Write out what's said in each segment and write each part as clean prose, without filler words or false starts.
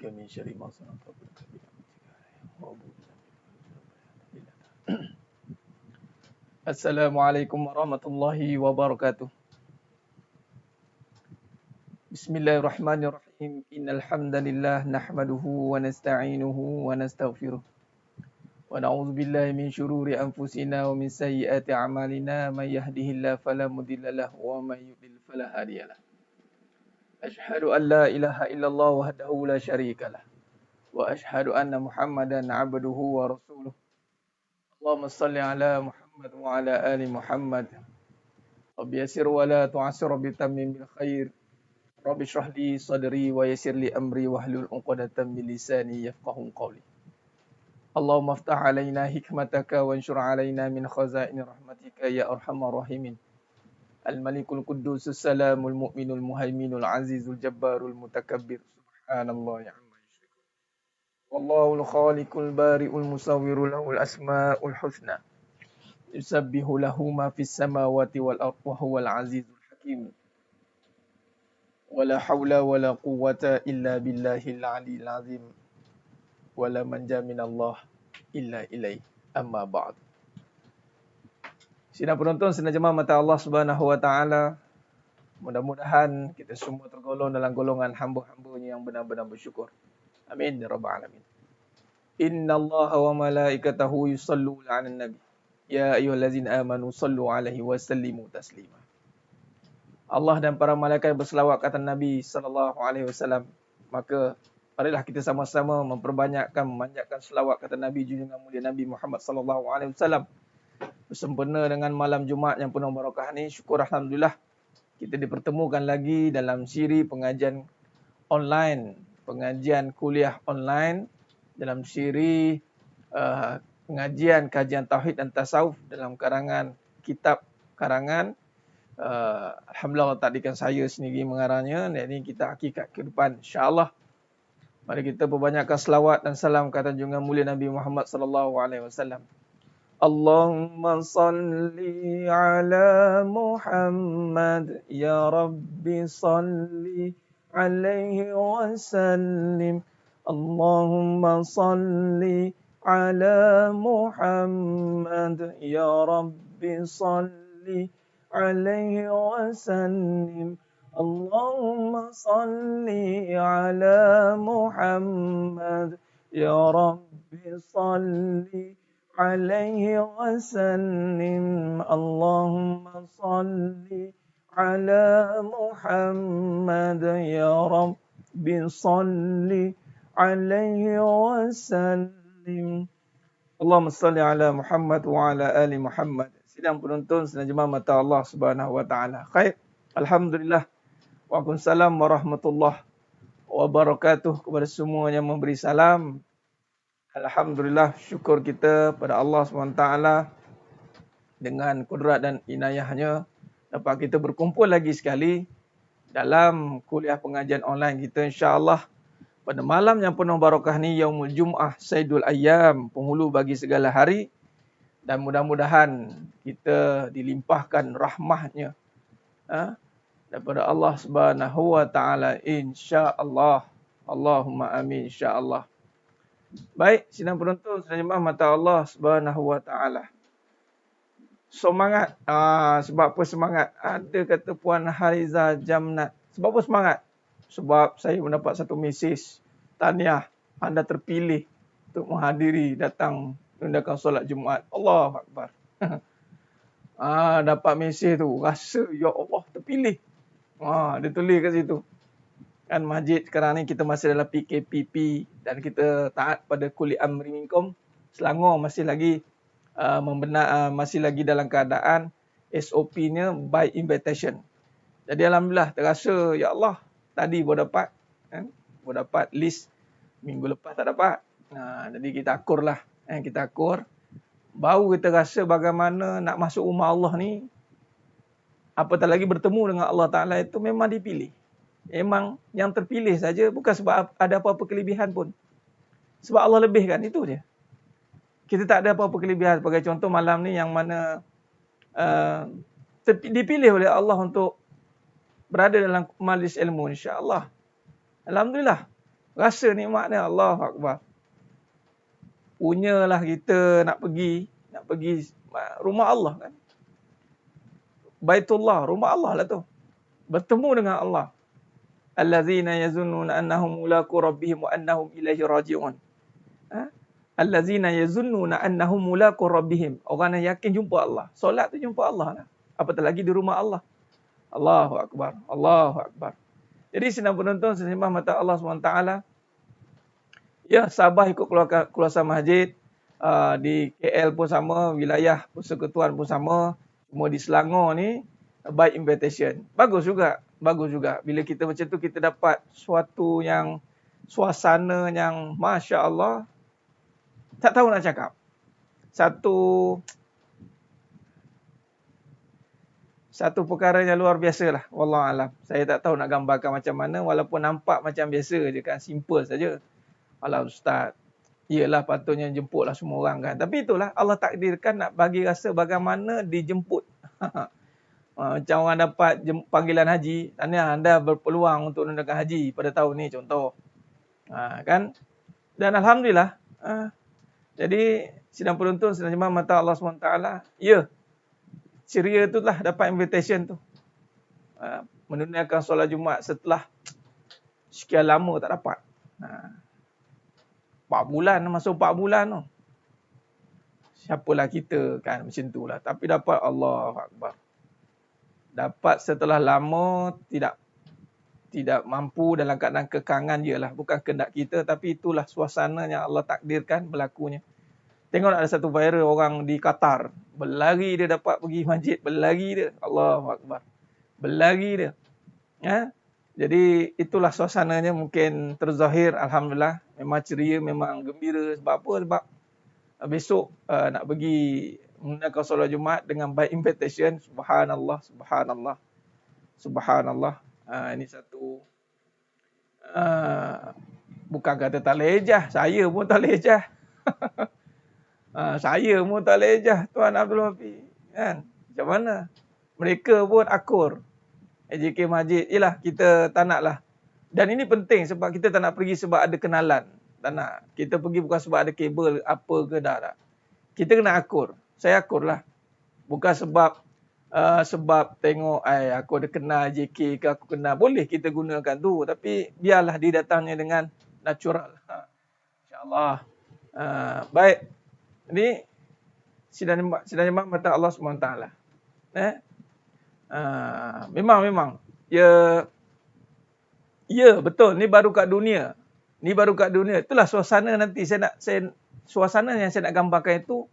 bika min syarri ma sana'tu Assalamualaikum warahmatullahi wabarakatuh. Bismillahirrahmanirrahim. Innal hamdalillah nahmaduhu wa nasta'inuhu wa nastaghfiruh. Wa na'udzu billahi min syururi anfusina wa min sayyiati a'malina may yahdihillahu fala mudilla lahu wa may yudlil fala hadiyalah. Asyhadu an la ilaha illallah wahdahu la syarikalah wa asyhadu anna Muhammadan 'abduhu wa rasuluh. Allahumma shalli ala Muhammad wa ala ali Muhammad. Rabbi yassir wa la tu'assir bi tammin bil khair. Rabbi shrah li sadri wa yassir li amri wahlul 'uqdatam min lisani yafqahu qawli. Allahumma iftah 'alaina hikmataka wa anshur 'alaina min khazaini rahmatika ya arhamar rahimin. Al-Malikul Quddus Salamul Mu'minul Muhaiminul Azizul Jabbarul Mutakabbir. Subhanallah ya amma yusyrikun. Wallahul Khaliqul Bari'ul Musawwirul lahul asmaul husna. Yusabbihu lahu ma fis samawati wal ardh wa huwal azizul hakim. Wala haula wala quwwata illa billahil aliyil azim. Wala manja minallah illa ilaih. Amma ba'd. Sidang penonton, sidang jemaah mata Allah Subhanahu wa taala. Mudah-mudahan kita semua tergolong dalam golongan hamba-hambanya yang benar-benar bersyukur. Amin ya rabbal alamin. Innallaha wa malaikatahu yusholluna 'alan nabi. Ya ayyuhallazina amanu shallu 'alaihi wa sallimu taslima. Allah dan para malaikat berselawat kata Nabi sallallahu alaihi wasallam. Maka marilah kita sama-sama memperbanyakkan memanjatkan selawat kata Nabi junjungan mulia Nabi Muhammad sallallahu alaihi wasallam. Bersempena dengan malam Jumaat yang penuh barakah ni, syukur alhamdulillah kita dipertemukan lagi dalam siri pengajian online, pengajian kuliah online dalam siri pengajian kajian tauhid dan tasawuf dalam karangan kitab karangan alhamdulillah takdirkan saya sendiri mengarangnya. Ini kita hakikat kehidupan insya-Allah. Mari kita perbanyakkan selawat dan salam kata junjungan mulia Nabi Muhammad sallallahu alaihi wasallam. Allahumma salli ala Muhammad ya Rabbi salli alaihi wa sallim. Allahumma salli ala Muhammad ya Rabbi salli alaihi wa sallim. Allahumma salli ala Muhammad ya Rabbi salli alaihi wa sallim. Allahumma salli ala Muhammad ya Rabbi salli alaihi wa sallim. Allahumma salli ala Muhammad wa ala ali Muhammad. Sidang penonton, sidang jemaah mata Allah Subhanahu wa taala. Khair. Alhamdulillah. Waalaikumsalam warahmatullahi wabarakatuh kepada semua yang memberi salam. Alhamdulillah, syukur kita pada Allah SWT dengan kudrat dan inayahnya dapat kita berkumpul lagi sekali dalam kuliah pengajian online kita insya-Allah pada malam yang penuh barakah ni, Yaumul Jum'ah Sayyidul Ayyam, penghulu bagi segala hari, dan mudah-mudahan kita dilimpahkan rahmatnya daripada Allah Subhanahu wa taala insya-Allah. Allahumma amin insya-Allah. Baik, sidang penonton, sidang jemaah mata Allah Subhanahu wa taala. Semangat. Sebab apa semangat? Ada kata Puan Hariza Jamnat. Sebab apa semangat? Sebab saya mendapat satu mesej tahniah anda terpilih untuk menghadiri datang menunaikan solat Jumaat. Allahu akbar. Dapat mesej tu, rasa ya Allah terpilih. Dia tulis kat situ. Kan masjid sekarang ni kita masih dalam PKPP dan kita taat pada kuli amri minkum. Selangor masih lagi masih lagi dalam keadaan SOP-nya by invitation. Jadi alhamdulillah terasa ya Allah tadi baru dapat list, minggu lepas tak dapat. Jadi kita akurlah, kita akur. Baru kita rasa bagaimana nak masuk rumah Allah ni, apatah lagi bertemu dengan Allah Taala itu memang dipilih. Memang yang terpilih saja, bukan sebab ada apa-apa kelebihan pun. Sebab Allah lebihkan, itu je. Kita tak ada apa-apa kelebihan. Sebagai contoh malam ni yang mana dipilih oleh Allah untuk berada dalam majlis ilmu insya-Allah. Alhamdulillah. Rasa nikmat dia, Allahu Akbar. Punyalah kita nak pergi rumah Allah kan. Baitullah, rumah Allah lah tu. Bertemu dengan Allah. Allazina yazunnuna annahum mulaqu rabbihim wa annahum ilaihi raji'un. Allazina yazunnuna annahum mulaqu rabbihim. Orang yang yakin jumpa Allah. Solat tu jumpa Allah lah. Apatah lagi di rumah Allah. Allahu Akbar. Allahu Akbar. Jadi senang penonton, sesembah mata Allah SWT. Ya, Sabah ikut keluasan masjid. Di KL pun sama, wilayah persekutuan pun sama. Cuma di Selangor ni, by invitation. Bagus juga. Bila kita macam tu, kita dapat suatu yang, suasana yang Masya Allah. Tak tahu nak cakap. Satu perkara yang luar biasa lah. Wallahualam. Saya tak tahu nak gambarkan macam mana. Walaupun nampak macam biasa je kan. Simple saja. Alah Ustaz. Iyalah patutnya jemputlah semua orang kan. Tapi itulah Allah takdirkan nak bagi rasa bagaimana dijemput. Macam orang dapat panggilan haji. Tahniah anda berpeluang untuk menunaikan haji pada tahun ni contoh. Kan? Dan Alhamdulillah. Jadi sidang penonton, sidang jemaah mata Allah SWT. Ya. Ceria tu lah dapat invitation tu. Menunaikan solat Jumaat setelah sekian lama tak dapat. 4 bulan, masuk 4 bulan tu. Siapalah kita kan macam tu lah. Tapi dapat, Allahu Akbar. Dapat setelah lama, tidak mampu dalam keadaan kekangan je lah. Bukan kehendak kita, tapi itulah suasana yang Allah takdirkan berlakunya. Tengok ada satu viral orang di Qatar. Berlari dia dapat pergi masjid. Berlari dia. Allahu Akbar. Berlari dia. Jadi itulah suasananya mungkin terzahir. Alhamdulillah. Memang ceria, memang gembira. Sebab apa? Sebab besok nak pergi menunaikan solat Jumaat dengan by invitation. Subhanallah. Subhanallah. Subhanallah. Ini satu. Bukan kata tak lejah. Saya pun tak lejah. Saya pun tak lejah Tuan Abdul Hafiz kan? Macam mana? Mereka pun akur. AJK Masjid. Yelah kita tak nak lah. Dan ini penting sebab kita tak nak pergi sebab ada kenalan. Tak nak. Kita pergi bukan sebab ada kabel apa ke dah. Kita kena akur. Saya akur lah. Bukan sebab tengok aku ada kenal AJK ke aku kenal. Boleh kita gunakan tu. Tapi biarlah didatangnya dengan natural. InsyaAllah. Baik. Ini sidang jemaah mata Allah SWT. Memang. Ya betul. Ni baru kat dunia. Itulah suasana nanti. Suasana yang saya nak gambarkan itu.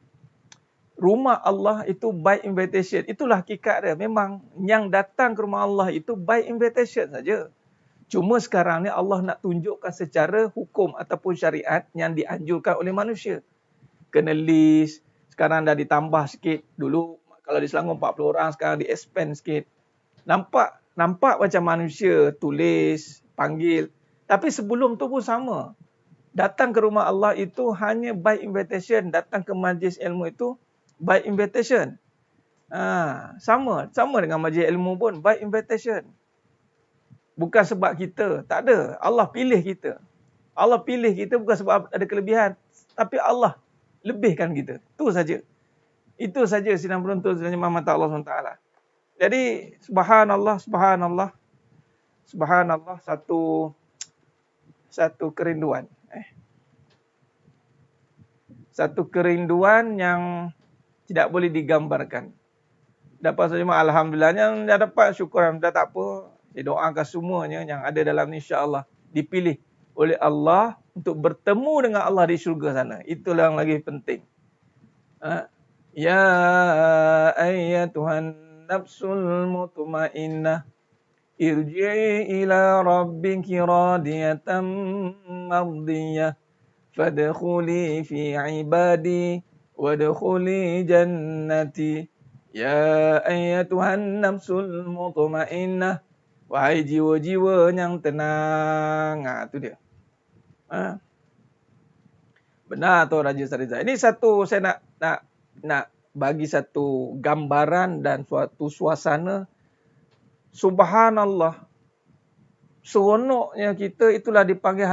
Rumah Allah itu by invitation. Itulah hakikat dia. Memang yang datang ke rumah Allah itu by invitation saja. Cuma sekarang ni Allah nak tunjukkan secara hukum ataupun syariat yang dianjurkan oleh manusia. Kena list. Sekarang dah ditambah sikit. Dulu kalau di Selangor 40 orang, sekarang di-expand sikit. Nampak macam manusia tulis, panggil. Tapi sebelum tu pun sama. Datang ke rumah Allah itu hanya by invitation. Datang ke majlis ilmu itu by invitation. Sama dengan majlis ilmu pun by invitation. Bukan sebab kita. Tak ada. Allah pilih kita. Allah pilih kita bukan sebab ada kelebihan. Tapi Allah lebihkan kita. Itu saja. Itu saja sidang penonton sidang jemaah mata Allah SWT. Jadi subhanallah. Subhanallah satu kerinduan. Satu kerinduan yang tidak boleh digambarkan. Dapat saja alhamdulillah yang dah dapat syukur alhamdulillah tak apa. Saya doakan semuanya yang ada dalam ni insya-Allah dipilih oleh Allah untuk bertemu dengan Allah di syurga sana. Itulah yang lagi penting. Ya ayyatuhan nafsul mutmainnah irji'i ila rabbiki radiyatan mardiyah fadkhuli fi ibadi wadkhuli jannati. Ya ayyatuhan nafsul mutmainnah, wahai jiwa-jiwa yang tenang. Itu dia. Benar tu Raja Sariza. Ini satu saya nak bagi satu gambaran dan suatu suasana. Subhanallah. Seronoknya kita itulah dipanggil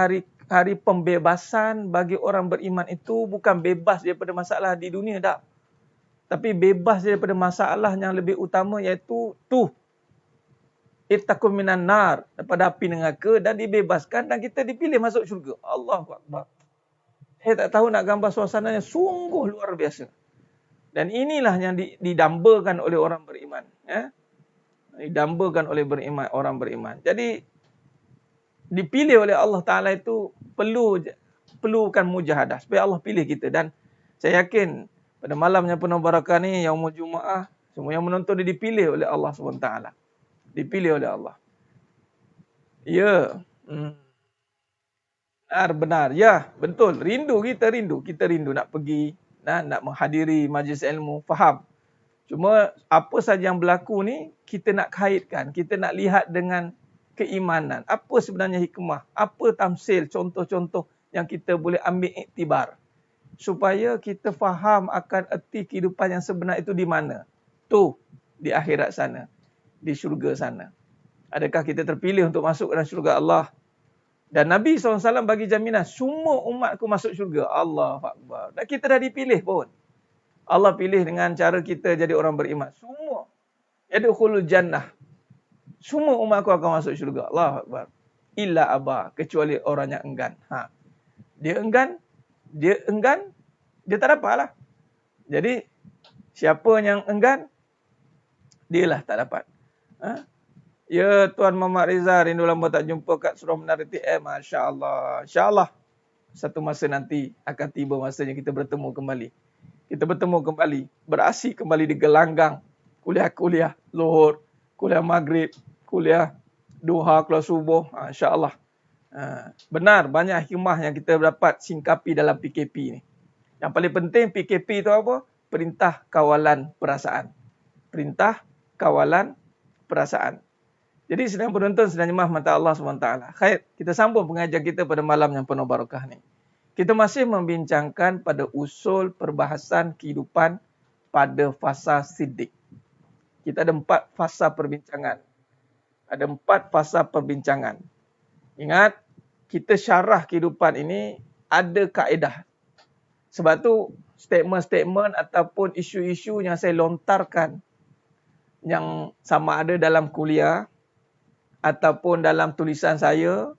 hari pembebasan bagi orang beriman itu bukan bebas daripada masalah di dunia, tak. Tapi bebas daripada masalah yang lebih utama, iaitu ittaqu minan nar, daripada api neraka, dan dibebaskan dan kita dipilih masuk syurga. Allahu Akbar. Saya tak tahu nak gambar suasananya, sungguh luar biasa. Dan inilah yang didambakan oleh orang beriman. Ya? Didambakan oleh orang beriman. Jadi, dipilih oleh Allah Ta'ala itu perlukan mujahadah. Supaya Allah pilih kita. Dan saya yakin pada malam yang penuh barakah ni, Yaumul Jumaah, semua yang menonton dia dipilih oleh Allah SWT. Dipilih oleh Allah. Ya. Benar. Ya, betul. Kita rindu nak pergi, nak menghadiri majlis ilmu, faham. Cuma apa saja yang berlaku ni, kita nak kaitkan, kita nak lihat dengan keimanan. Apa sebenarnya hikmah? Apa tamsil, contoh-contoh yang kita boleh ambil iktibar. Supaya kita faham akan erti kehidupan yang sebenar itu di mana? Di akhirat sana. Di syurga sana. Adakah kita terpilih untuk masuk ke dalam syurga Allah? Dan Nabi SAW bagi jaminan, semua umatku masuk syurga. Allahu Akbar. Dan kita dah dipilih pun. Allah pilih dengan cara kita jadi orang beriman. Semua. Yadkhulul jannah. Semua umatku akan masuk syurga. Allahu Akbar. Illa aba. Kecuali orang yang enggan. Dia enggan, dia tak dapat lah. Jadi, siapa yang enggan, dialah tak dapat. Ya, Tuan Muhammad Rizal, rindu lama tak jumpa kat Surah Menara TM. Masya Allah. InsyaAllah, satu masa nanti akan tiba masanya kita bertemu kembali. Beraksi kembali di gelanggang. Kuliah Zuhur, kuliah Maghrib, kuliah Duha, kuliah Subuh. InsyaAllah. Benar, banyak hikmah yang kita dapat singkapi dalam PKP ni. Yang paling penting PKP itu apa? Perintah Kawalan Perasaan. Jadi sedang penonton, sedang jemaah mata Allah SWT. Khair, kita sambung pengajian kita pada malam yang penuh barakah ni. Kita masih membincangkan pada usul perbahasan kehidupan pada fasa siddiq. Kita ada 4 fasa perbincangan. Ingat, kita syarah kehidupan ini ada kaedah. Sebab tu statement-statement ataupun isu-isu yang saya lontarkan, yang sama ada dalam kuliah ataupun dalam tulisan saya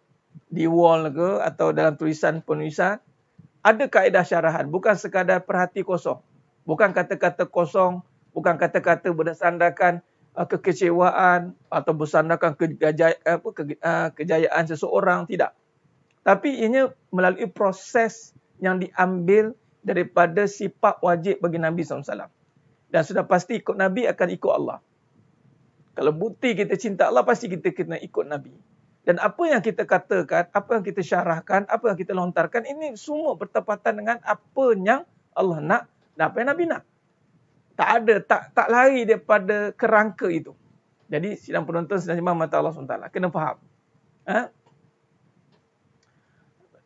di wall ke atau dalam tulisan-penulisan, ada kaedah syarahan, bukan sekadar perhati kosong. Bukan kata-kata kosong, bukan kata-kata berdasarkan kekecewaan atau bersandarkan kejayaan seseorang, tidak. Tapi ianya melalui proses yang diambil daripada sifat wajib bagi Nabi SAW. Dan sudah pasti ikut Nabi akan ikut Allah. Kalau bukti kita cinta Allah, pasti kita kena ikut Nabi. Dan apa yang kita katakan, apa yang kita syarahkan, apa yang kita lontarkan, ini semua bertepatan dengan apa yang Allah nak dan apa yang Nabi nak. Tak lari daripada kerangka itu. Jadi sidang penonton, sidang jemaah mata Allah SWT, kena faham.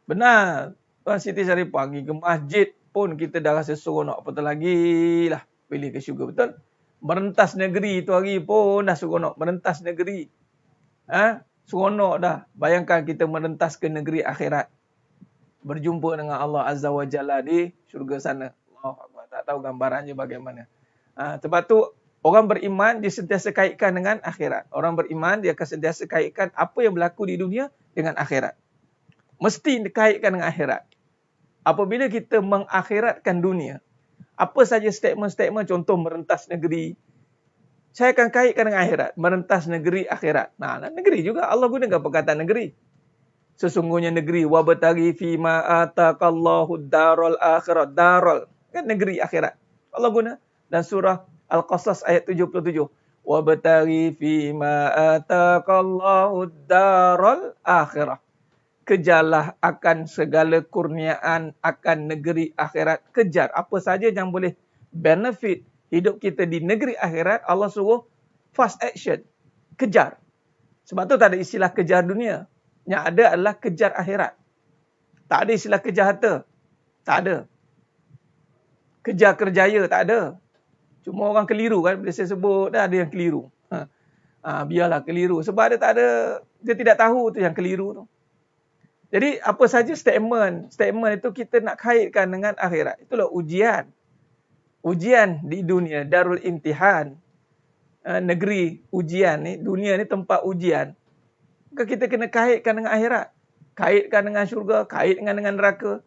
Benar, Tuan Siti Syarifah pergi ke masjid pun kita dah rasa seronok. Apatah lagi lah pilih ke syurga, betul? Merentas negeri tu hari pun dah seronok. Merentas negeri. Seronok dah. Bayangkan kita merentas ke negeri akhirat. Berjumpa dengan Allah Azza wa Jalla di syurga sana. Allah tak tahu gambarannya bagaimana. Sebab tu orang beriman dia sentiasa kaitkan dengan akhirat. Orang beriman dia akan sentiasa kaitkan apa yang berlaku di dunia dengan akhirat. Mesti dikaitkan dengan akhirat. Apabila kita mengakhiratkan dunia, apa saja statement-statement, contoh merentas negeri, saya akan kaitkan dengan akhirat. Merentas negeri akhirat. Negeri juga Allah gunakan perkataan negeri. Sesungguhnya negeri, wabtaghi fima ataqallahu darul akhirat. Darul, kan negeri akhirat. Allah guna. Dan surah Al-Qasas ayat 77. Wabtaghi fima ataqallahu darul akhirat. Kejarlah akan segala kurniaan akan negeri akhirat. Kejar apa saja yang boleh benefit hidup kita di negeri akhirat. Allah suruh fast action. Kejar. Sebab tu tak ada istilah kejar dunia. Yang ada adalah kejar akhirat. Tak ada istilah kejar harta. Tak ada. Kejar kerjaya. Tak ada. Cuma orang keliru kan. Bila saya sebut, dah ada yang keliru. Biarlah keliru. Sebab dia tak ada, dia tidak tahu tu yang keliru tu. Jadi apa saja statement itu kita nak kaitkan dengan akhirat. Itulah ujian. Ujian di dunia, darul imtihan, negeri ujian ni, dunia ni tempat ujian. Maka kita kena kaitkan dengan akhirat. Kaitkan dengan syurga, kaitkan dengan neraka.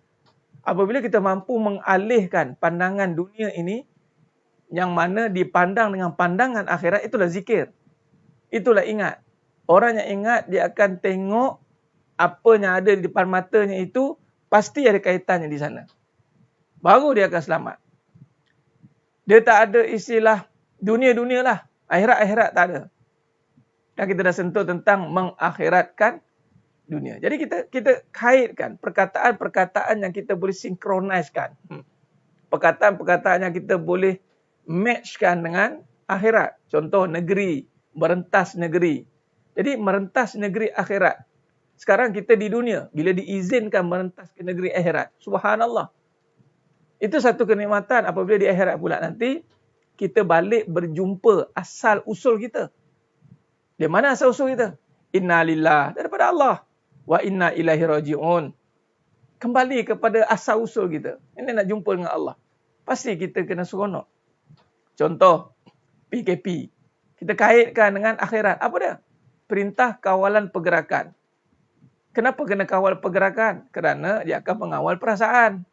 Apabila kita mampu mengalihkan pandangan dunia ini, yang mana dipandang dengan pandangan akhirat, itulah zikir. Itulah ingat. Orang yang ingat, dia akan tengok apa yang ada di depan matanya itu, pasti ada kaitannya di sana. Baru dia akan selamat. Dia tak ada istilah dunia-dunia lah. Akhirat-akhirat tak ada. Dan kita dah sentuh tentang mengakhiratkan dunia. Jadi kita kaitkan perkataan-perkataan yang kita boleh sinkronisekan. Perkataan-perkataan yang kita boleh matchkan dengan akhirat. Contoh negeri, merentas negeri. Jadi merentas negeri akhirat. Sekarang kita di dunia, bila diizinkan merentas ke negeri akhirat. Subhanallah. Itu satu kenikmatan apabila di akhirat pula nanti, kita balik berjumpa asal usul kita. Di mana asal usul kita? Inna lillah, daripada Allah. Wa inna ilaihi raji'un. Kembali kepada asal usul kita. Ini nak jumpa dengan Allah. Pasti kita kena seronok. Contoh, PKP. Kita kaitkan dengan akhirat. Apa dia? Perintah kawalan pergerakan. Kenapa kena kawal pergerakan? Kerana dia akan mengawal perasaan.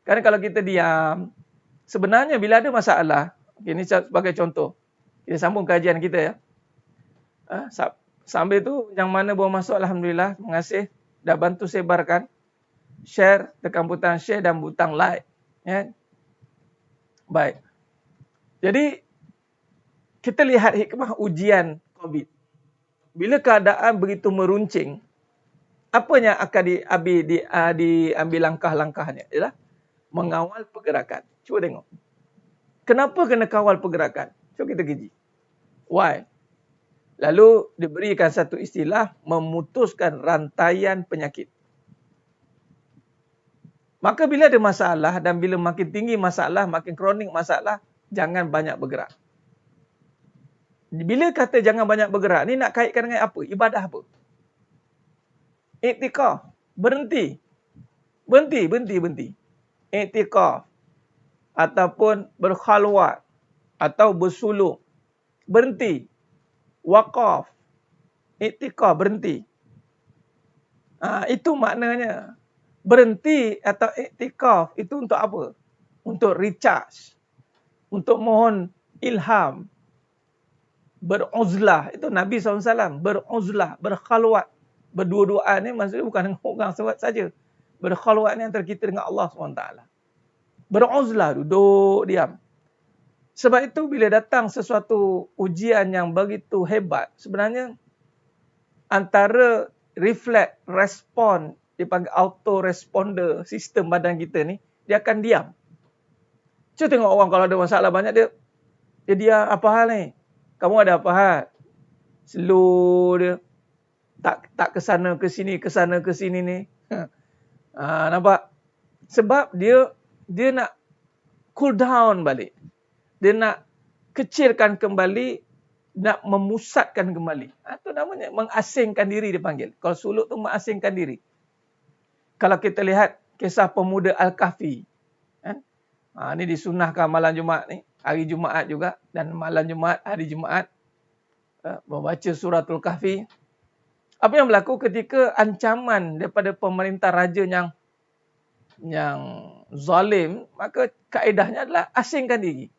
Kerana kalau kita diam, sebenarnya bila ada masalah, ini sebagai contoh, kita sambung kajian kita ya. Sambil tu, yang mana baru masuk, Alhamdulillah, terima kasih, dah bantu sebarkan, share, tekan butang share dan butang like. Ya. Baik. Jadi, kita lihat hikmah ujian COVID. Bila keadaan begitu meruncing, apa yang akan diambil langkah-langkahnya? Ialah mengawal pergerakan. Cuba tengok. Kenapa kena kawal pergerakan? Cuba kita kaji. Why? Lalu diberikan satu istilah, memutuskan rantaian penyakit. Maka bila ada masalah dan bila makin tinggi masalah, makin kronik masalah, jangan banyak bergerak. Bila kata jangan banyak bergerak, ni nak kaitkan dengan apa? Ibadah apa? Iktikaf. Berhenti. Iktikaf. Ataupun berkhalwat. Atau bersuluk. Berhenti. Waqaf. Iktikaf. Berhenti. Itu maknanya. Berhenti atau iktikaf itu untuk apa? Untuk recharge. Untuk mohon ilham. Beruzlah. Itu Nabi SAW. Beruzlah. Berkhalwat. Berdua-duaan ni maksudnya bukan dengan orang saja. Berkhalwat ni antara kita dengan Allah SWT. Beruzlah, duduk diam. Sebab itu bila datang sesuatu ujian yang begitu hebat, sebenarnya antara reflect, respon, dipanggil auto-responder sistem badan kita ni, dia akan diam. Cuba tengok orang kalau ada masalah banyak, dia diam, apa hal ni? Kamu ada apa hal? Slow dia. Tak kesana ke sini ni. Nampak? Sebab dia nak cool down balik. Dia nak kecilkan kembali, nak memusatkan kembali. Itu namanya mengasingkan diri dipanggil. Kalau suluk tu mengasingkan diri. Kalau kita lihat kisah pemuda Al-Kahfi. Ini disunahkan malam Jumaat ni. Hari Jumaat juga. Dan malam Jumaat, hari Jumaat. Membaca suratul Kahfi. Apa yang berlaku ketika ancaman daripada pemerintah raja yang zalim, maka kaedahnya adalah asingkan diri.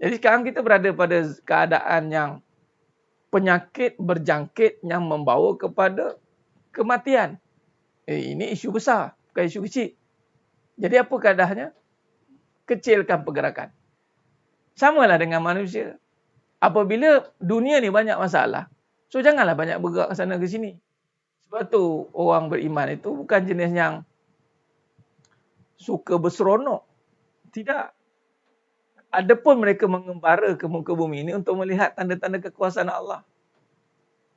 Jadi sekarang kita berada pada keadaan yang penyakit berjangkit yang membawa kepada kematian. Ini isu besar, bukan isu kecil. Jadi apa keadaannya? Kecilkan pergerakan. Samalah dengan manusia. Apabila dunia ni banyak masalah, so janganlah banyak bergerak ke sana ke sini. Sebab tu orang beriman itu bukan jenis yang suka berseronok. Tidak. Adapun mereka mengembara ke muka bumi ini untuk melihat tanda-tanda kekuasaan Allah.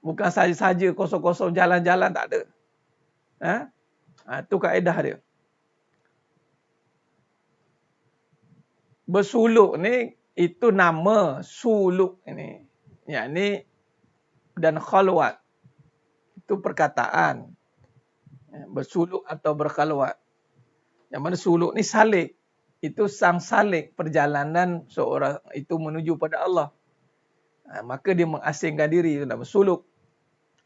Bukan saja-saja kosong-kosong jalan-jalan, tak ada. Itu kaedah dia. Bersuluk ni, itu nama suluk ini. Yang ni dan khalwat. Itu perkataan. Bersuluk atau berkhalwat. Yang mana suluk ni salik. Itu sang salik perjalanan seorang itu menuju pada Allah. Maka dia mengasingkan diri, itu nak bersuluk.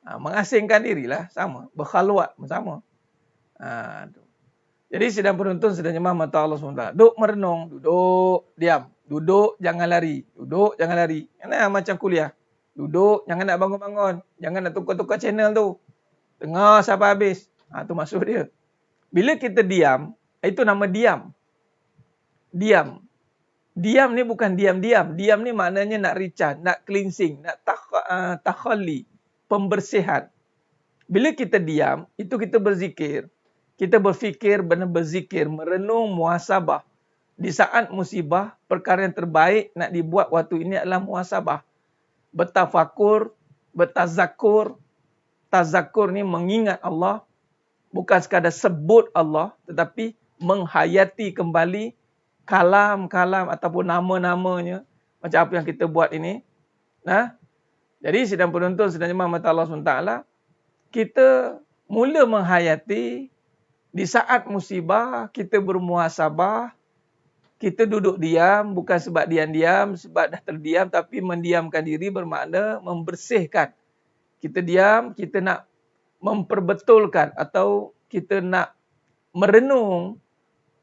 Mengasingkan dirilah, sama. Berkhalwat, sama. Jadi sidang penuntun, sidang jemaah mata Allah SWT. Duduk merenung, duduk, diam. Duduk, jangan lari. Duduk, jangan lari. Ini macam kuliah. Duduk, jangan nak bangun-bangun. Jangan nak tukar-tukar channel tu. Tengah sampai habis. Itu maksud dia. Bila kita diam, itu nama diam. Diam. Diam ni bukan diam-diam. Diam ni maknanya nak recharge, nak cleansing, nak takhalli, pembersihan. Bila kita diam, itu kita berzikir. Kita berfikir, benar berzikir, merenung, muhasabah. Di saat musibah, perkara yang terbaik nak dibuat waktu ini adalah muhasabah. Bertafakur, bertazakur. Tazakur ni mengingat Allah. Bukan sekadar sebut Allah, tetapi menghayati kembali kalam-kalam ataupun nama-namanya. Macam apa yang kita buat ini. Jadi sidang penonton, sidang jemaah mata Allah SWT, kita mula menghayati di saat musibah, kita bermuhasabah, kita duduk diam, bukan sebab diam-diam, sebab dah terdiam, tapi mendiamkan diri bermakna membersihkan. Kita diam, kita nak memperbetulkan atau kita nak merenung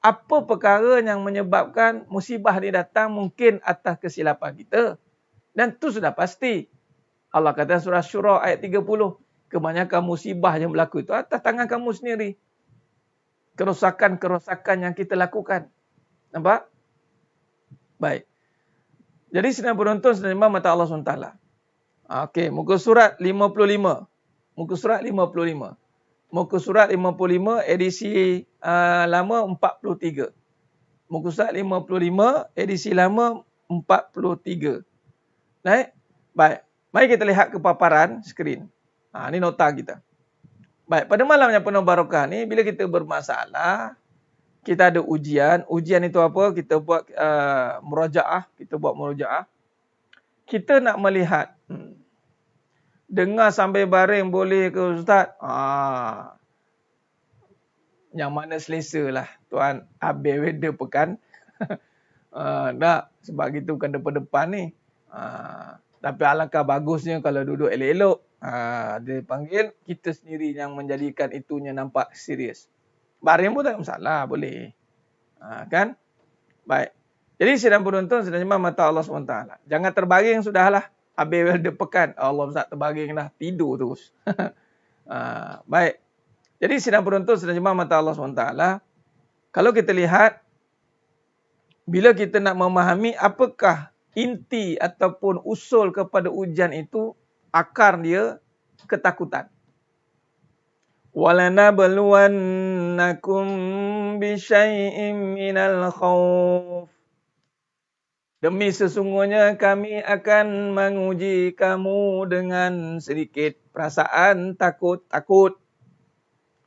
apa perkara yang menyebabkan musibah ni datang mungkin atas kesilapan kita. Dan itu sudah pasti. Allah kata surah Syura ayat 30, kebanyakan musibah yang berlaku itu atas tangan kamu sendiri. Kerosakan-kerosakan yang kita lakukan. Nampak? Baik. Jadi sedang penonton, sedang jemaah mata Allah SWT. Okey, muka surat 55. Muka surat 55. Muka surat 55 edisi lama 43. Muka surat 55 edisi lama 43. Baik. Mari kita lihat ke paparan skrin. Ini nota kita. Baik, pada malam yang penuh barakah ni, bila kita bermasalah, kita ada ujian. Ujian itu apa? Kita buat murajaah. Kita nak melihat. Dengar sambil baring boleh ke Ustaz? Yang mana selesa lah. Tuan habis weather pekan. Tak, sebab gitu bukan depan-depan ni. Tapi alangkah bagusnya kalau duduk elok-elok. Dia panggil, kita sendiri yang menjadikan itunya nampak serius. Baring pun tak masalah, boleh. Kan? Baik. Jadi sidang penonton, sidang jemaah mata Allah SWT. Jangan terbaring sudahlah. Habis weather pekan. Allah Ustaz terbaring dah, tidur terus. Baik. Jadi sidang penonton, sidang jemaah mata Allah SWT. Kalau kita lihat, bila kita nak memahami apakah inti ataupun usul kepada ujian itu, akar dia ketakutan. وَلَنَبْلُوَنَّكُمْ بِشَيْءٍ مِّنَ الْخَوْفِ. Demi sesungguhnya kami akan menguji kamu dengan sedikit perasaan takut.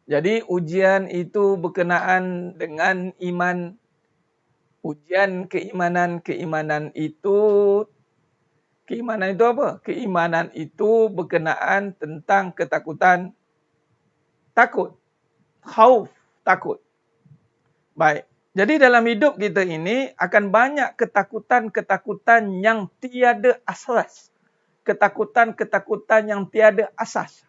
Jadi ujian itu berkenaan dengan iman. Ujian keimanan itu apa? Keimanan itu berkenaan tentang ketakutan. Takut. Khauf, takut. Baik. Jadi dalam hidup kita ini akan banyak ketakutan-ketakutan yang tiada asas. Ketakutan-ketakutan yang tiada asas.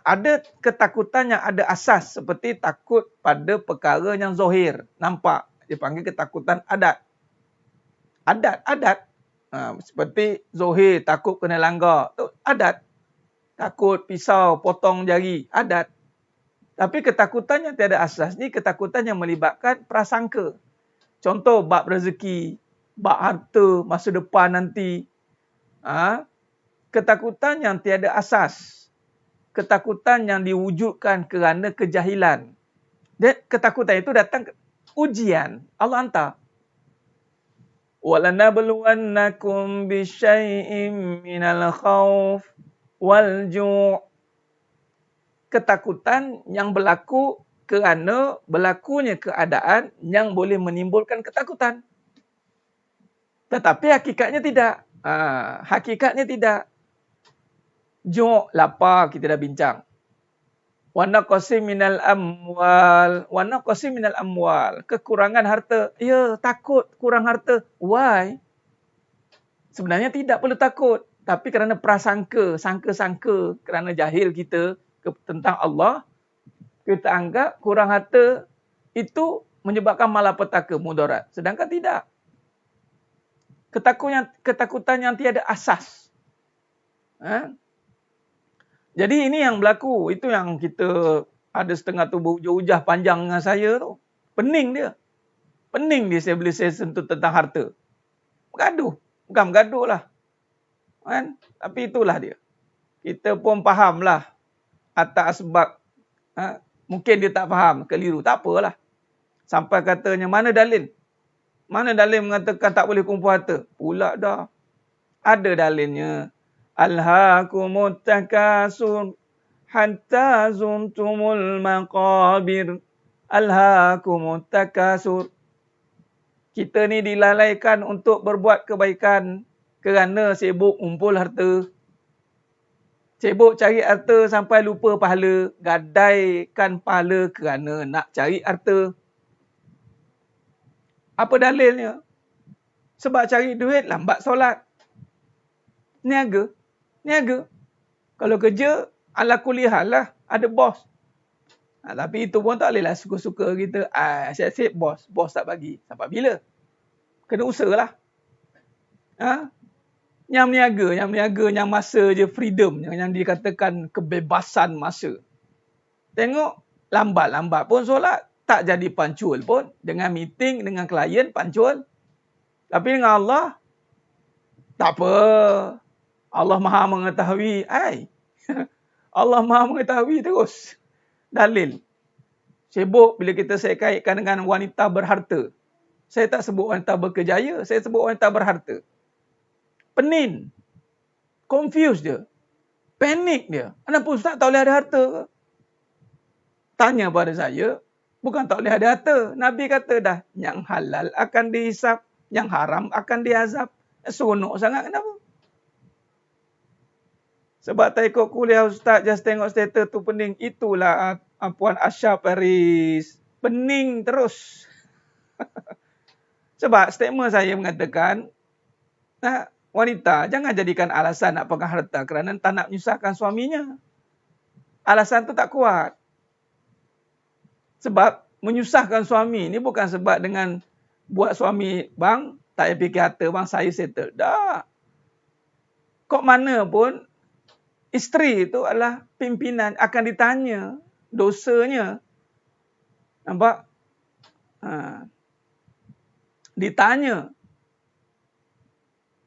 Ada ketakutan yang ada asas seperti takut pada perkara yang zahir, nampak. Dipanggil ketakutan adat. Adat. Seperti zahir, takut kena langgar. Itu adat. Takut pisau, potong jari. Adat. Tapi ketakutan yang tiada asas ni ketakutan yang melibatkan prasangka. Contoh, bab rezeki, bab harta, masa depan nanti. Ketakutan yang tiada asas. Ketakutan yang diwujudkan kerana kejahilan. Dan ketakutan itu datang ujian. Allah hantar. وَلَنَبْلُوَنَّكُمْ بِشَيْءٍ مِّنَ الْخَوْفِ وَالْجُوعِ. Ketakutan yang berlaku kerana berlakunya keadaan yang boleh menimbulkan ketakutan. Tetapi hakikatnya tidak. Hakikatnya tidak. Ju', lapar, kita dah bincang. Wa naqsi minal amwal. Wa naqsi minal amwal. Kekurangan harta. Ya, takut kurang harta. Why? Sebenarnya tidak perlu takut. Tapi kerana prasangka, sangka-sangka, kerana jahil kita tentang Allah, kita anggap kurang harta itu menyebabkan malapetaka, mudarat. Sedangkan tidak. Ketakutan yang tiada asas. Jadi ini yang berlaku. Itu yang kita ada setengah tubuh hujah panjang dengan saya tu. Pening dia. Pening dia bila saya sentuh tentang harta. Bergaduh. Bukan bergaduh lah. Kan? Tapi itulah dia. Kita pun fahamlah atas sebab. Mungkin dia tak faham. Keliru. Tak apalah. Sampai katanya mana dalil? Mana dalil mengatakan tak boleh kumpul harta? Pula dah. Ada dalilnya. Alhaakumut takasur hatta zuntumul maqabir. Alhaakumut takasur. Kita ni dilalaikan untuk berbuat kebaikan kerana sibuk kumpul harta. Sibuk cari harta sampai lupa pahala. Gadaikan pahala kerana nak cari harta. Apa dalilnya? Sebab cari duit lambat solat. Niaga. Kalau kerja, ala kulihal lah. Ada bos. Tapi itu pun tak bolehlah suka-suka kita. Asyik-asyik bos. Bos tak bagi. Sampai bila? Kena usaha lah. Yang meniaga, yang masa je freedom. Yang dikatakan kebebasan masa. Tengok, lambat-lambat pun solat. Tak jadi pancul pun. Dengan meeting, dengan klien, pancul. Tapi dengan Allah, tak apa. Allah Maha mengetahui. Allah Maha mengetahui terus. Dalil. Sibuk bila kita saya kaitkan dengan wanita berharta. Saya tak sebut wanita berkejaya. Saya sebut wanita berharta. Penin. Confused dia. Panik dia. Kenapa Ustaz tak boleh ada harta ke? Tanya pada saya. Bukan tak boleh ada harta. Nabi kata dah. Yang halal akan dihisap. Yang haram akan diazab. Seronok sangat kenapa? Sebab tak ikut kuliah Ustaz, just tengok status tu pening. Itulah Puan Asha Paris. Pening terus. Sebab statement saya mengatakan, wanita jangan jadikan alasan nak pegang harta kerana tak nak menyusahkan suaminya. Alasan tu tak kuat. Sebab menyusahkan suami ni bukan sebab dengan buat suami, bang, tak payah fikir harta, bang, saya settle. Dah. Kok mana pun, isteri itu adalah pimpinan, akan ditanya dosanya. Nampak? Ditanya.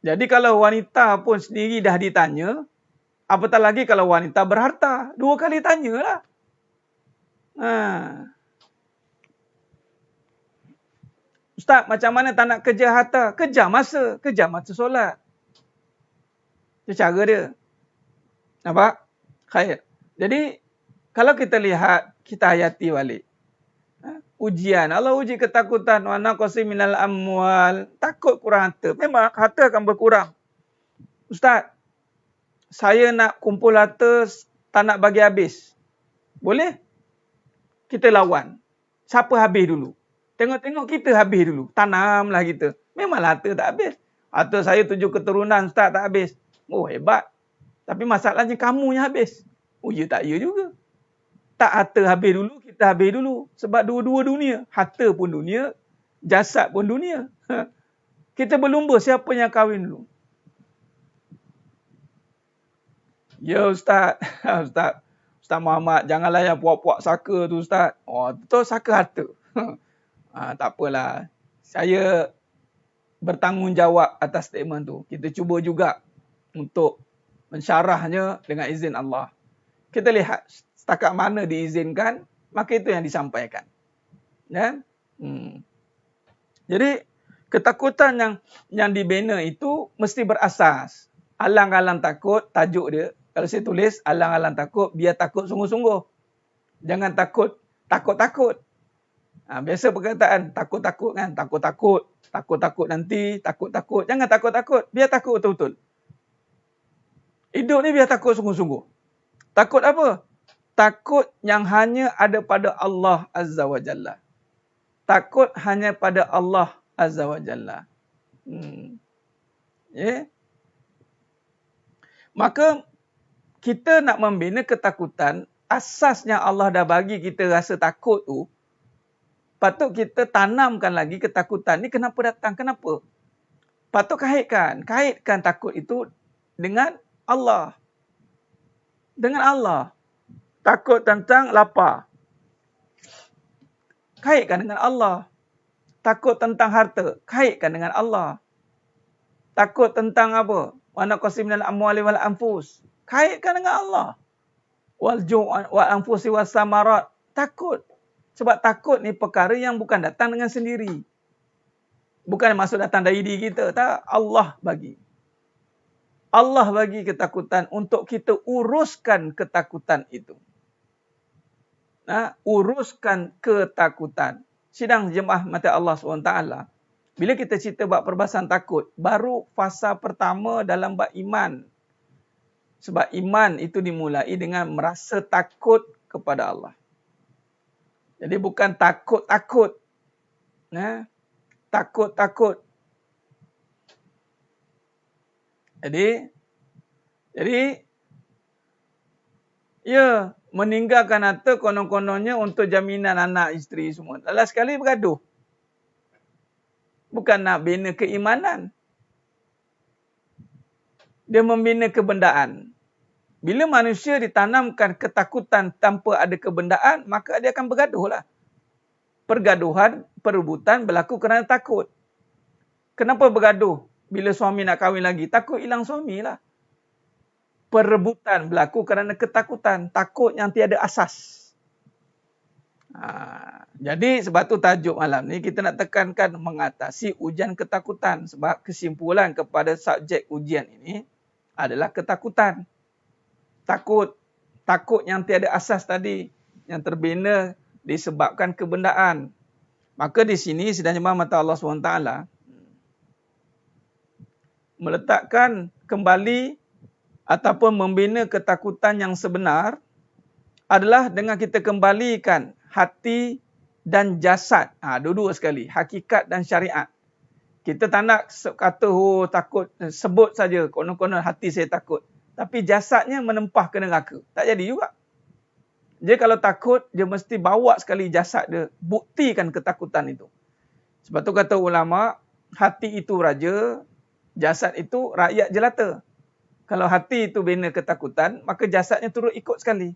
Jadi kalau wanita pun sendiri dah ditanya, apatah lagi kalau wanita berharta, 2 kali tanyalah. Ustaz, macam mana tak nak kerja harta? Kejar masa solat. Itu cara dia. Nampak? Khair. Jadi, kalau kita lihat, kita hayati balik. Ujian. Allah uji ketakutan. Wa naqsi minal amwal. Takut kurang harta. Memang harta akan berkurang. Ustaz, saya nak kumpul harta, tak nak bagi habis. Boleh? Kita lawan. Siapa habis dulu? Tengok-tengok kita habis dulu. Tanamlah kita. Memanglah harta tak habis. Harta saya 7 keturunan, Ustaz, tak habis. Oh, hebat. Tapi masalahnya kamu yang habis. Oh, ya tak ya juga. Tak harta habis dulu, kita habis dulu. Sebab dua-dua dunia. Harta pun dunia, jasad pun dunia. Kita berlumba siapa yang kahwin dulu. Ya Ustaz. Ustaz Muhammad, janganlah yang puak-puak saka tu Ustaz. Oh, tu saka harta. Tak apalah. Saya bertanggungjawab atas statement tu. Kita cuba juga untuk mensyarahnya dengan izin Allah. Kita lihat setakat mana diizinkan, maka itu yang disampaikan. Ya? Jadi, ketakutan yang dibina itu mesti berasas. Alang-alang takut, tajuk dia. Kalau saya tulis, alang-alang takut, biar takut sungguh-sungguh. Jangan takut-takut. Biasa perkataan, takut-takut kan. Takut-takut nanti, takut-takut. Jangan takut-takut, biar takut betul-betul. Hidup ni biar takut sungguh-sungguh. Takut apa? takut yang hanya ada pada Allah Azza wa Jalla. Takut hanya pada Allah Azza wa Jalla. Yeah. Maka kita nak membina ketakutan, asasnya Allah dah bagi kita rasa takut tu, patut kita tanamkan lagi ketakutan ni kenapa datang, kenapa? Patut kaitkan takut itu dengan Allah. Dengan Allah. Takut tentang lapar. Kaitkan dengan Allah. Takut tentang harta. Kaitkan dengan Allah. Takut tentang apa? Wa naqsim minal amwali wal anfus. Kaitkan dengan Allah. Wal ju' wal anfusi was samarat. Takut. Sebab takut ni perkara yang bukan datang dengan sendiri. Bukan maksud datang dari diri kita. Tak, Allah bagi. Allah bagi ketakutan untuk kita uruskan ketakutan itu. Uruskan ketakutan. Sidang jemaah mata Allah SWT. Bila kita cerita bab perbahasan takut, baru fasa pertama dalam bab iman. Sebab iman itu dimulai dengan merasa takut kepada Allah. Jadi bukan takut-takut. Takut-takut. Jadi ya, meninggalkan harta konon-kononnya untuk jaminan anak, isteri semua. Last sekali bergaduh. Bukan nak bina keimanan. Dia membina kebendaan. Bila manusia ditanamkan ketakutan tanpa ada kebendaan, maka dia akan bergaduh lah. Pergaduhan, perebutan berlaku kerana takut. Kenapa bergaduh? Bila suami nak kahwin lagi, takut hilang suami lah. Perebutan berlaku kerana ketakutan. Takut yang tiada asas. Jadi sebab tu tajuk malam ni kita nak tekankan mengatasi ujian ketakutan. Sebab kesimpulan kepada subjek ujian ini adalah ketakutan. Takut yang tiada asas tadi. Yang terbina disebabkan kebendaan. Maka di sini sedang jemaah mata Allah SWT meletakkan kembali ataupun membina ketakutan yang sebenar adalah dengan kita kembalikan hati dan jasad. Dua-dua sekali. Hakikat dan syariat. Kita tak nak kata, takut, sebut saja. Konon-konon hati saya takut. Tapi jasadnya menempah ke neraka. Tak jadi juga. Dia kalau takut, dia mesti bawa sekali jasad dia. Buktikan ketakutan itu. Sebab tu kata ulama, hati itu raja, jasad itu rakyat jelata. Kalau hati itu bina ketakutan, maka jasadnya turut ikut sekali.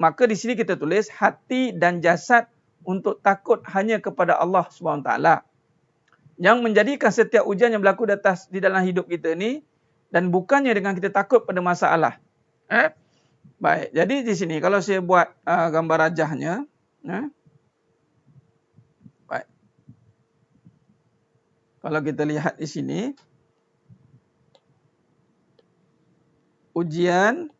Maka di sini kita tulis hati dan jasad untuk takut hanya kepada Allah SWT. Yang menjadikan setiap ujian yang berlaku di dalam hidup kita ni, dan bukannya dengan kita takut pada masalah. Baik, jadi di sini kalau saya buat gambar rajahnya. Baik. Kalau kita lihat di sini. Ujian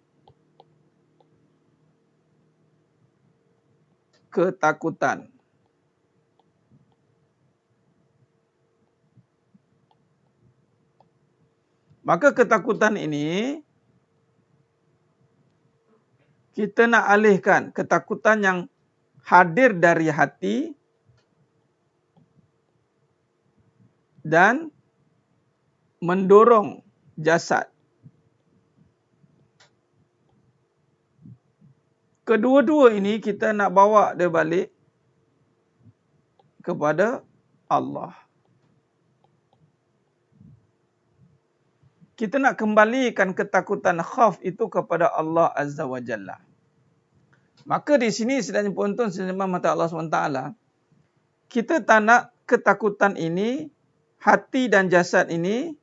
ketakutan. Maka ketakutan ini kita nak alihkan ketakutan yang hadir dari hati dan mendorong jasad. Kedua-dua ini kita nak bawa dia balik kepada Allah. Kita nak kembalikan ketakutan khauf itu kepada Allah Azza wa Jalla. Maka di sini sedang penonton sedang mata Allah SWT, kita tak nak ketakutan ini, hati dan jasad ini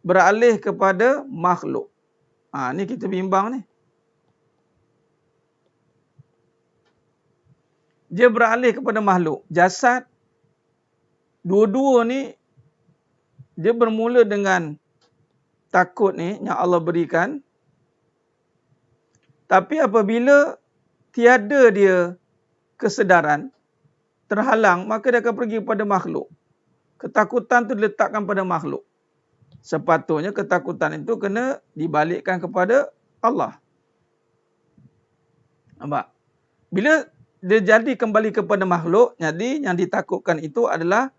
beralih kepada makhluk. Ni kita bimbang ni. Dia beralih kepada makhluk. Jasad, dua-dua ni, dia bermula dengan takut ni yang Allah berikan. Tapi apabila tiada dia kesedaran, terhalang, maka dia akan pergi kepada makhluk. Ketakutan tu diletakkan pada makhluk. Sepatutnya ketakutan itu kena dibalikkan kepada Allah. Nampak? Bila dia jadi kembali kepada makhluk, jadi yang ditakutkan itu adalah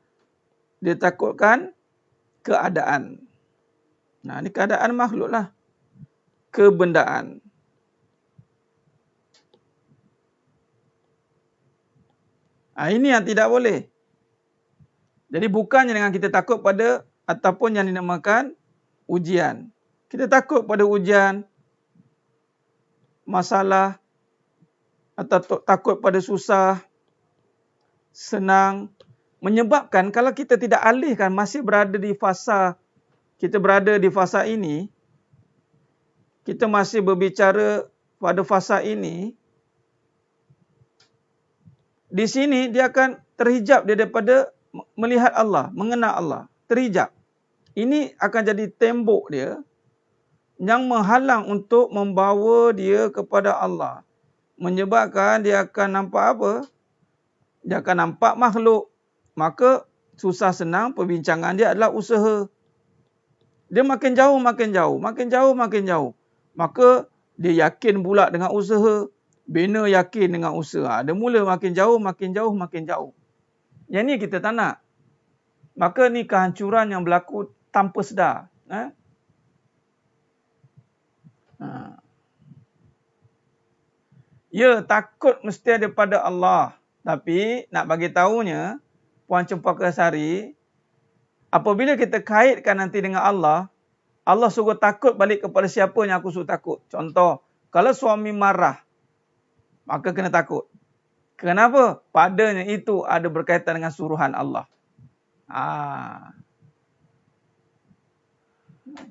dia takutkan keadaan. Nah, ini keadaan makhluk lah. Kebendaan. Ini yang tidak boleh. Jadi bukannya dengan kita takut pada ataupun yang dinamakan ujian. Kita takut pada ujian, masalah, atau takut pada susah, senang. Menyebabkan kalau kita tidak alihkan, masih berada di fasa, kita berada di fasa ini, kita masih berbicara pada fasa ini, di sini dia akan terhijab dia daripada melihat Allah, mengenal Allah. Terhijab. Ini akan jadi tembok dia yang menghalang untuk membawa dia kepada Allah. Menyebabkan dia akan nampak apa? Dia akan nampak makhluk. Maka susah senang perbincangan dia adalah usaha. Dia makin jauh, makin jauh. Makin jauh, makin jauh. Maka dia yakin pula dengan usaha. Bina yakin dengan usaha. Dia mula makin jauh, makin jauh, makin jauh. Yang ni kita tak nak. Maka ni kehancuran yang berlaku tanpa sedar. Ya, takut mesti ada pada Allah. Tapi nak bagi tahunya, Puan Cempaka Sari, apabila kita kaitkan nanti dengan Allah, Allah suruh takut balik kepada siapa yang aku suruh takut. Contoh, kalau suami marah, maka kena takut. Kenapa? Padanya itu ada berkaitan dengan suruhan Allah.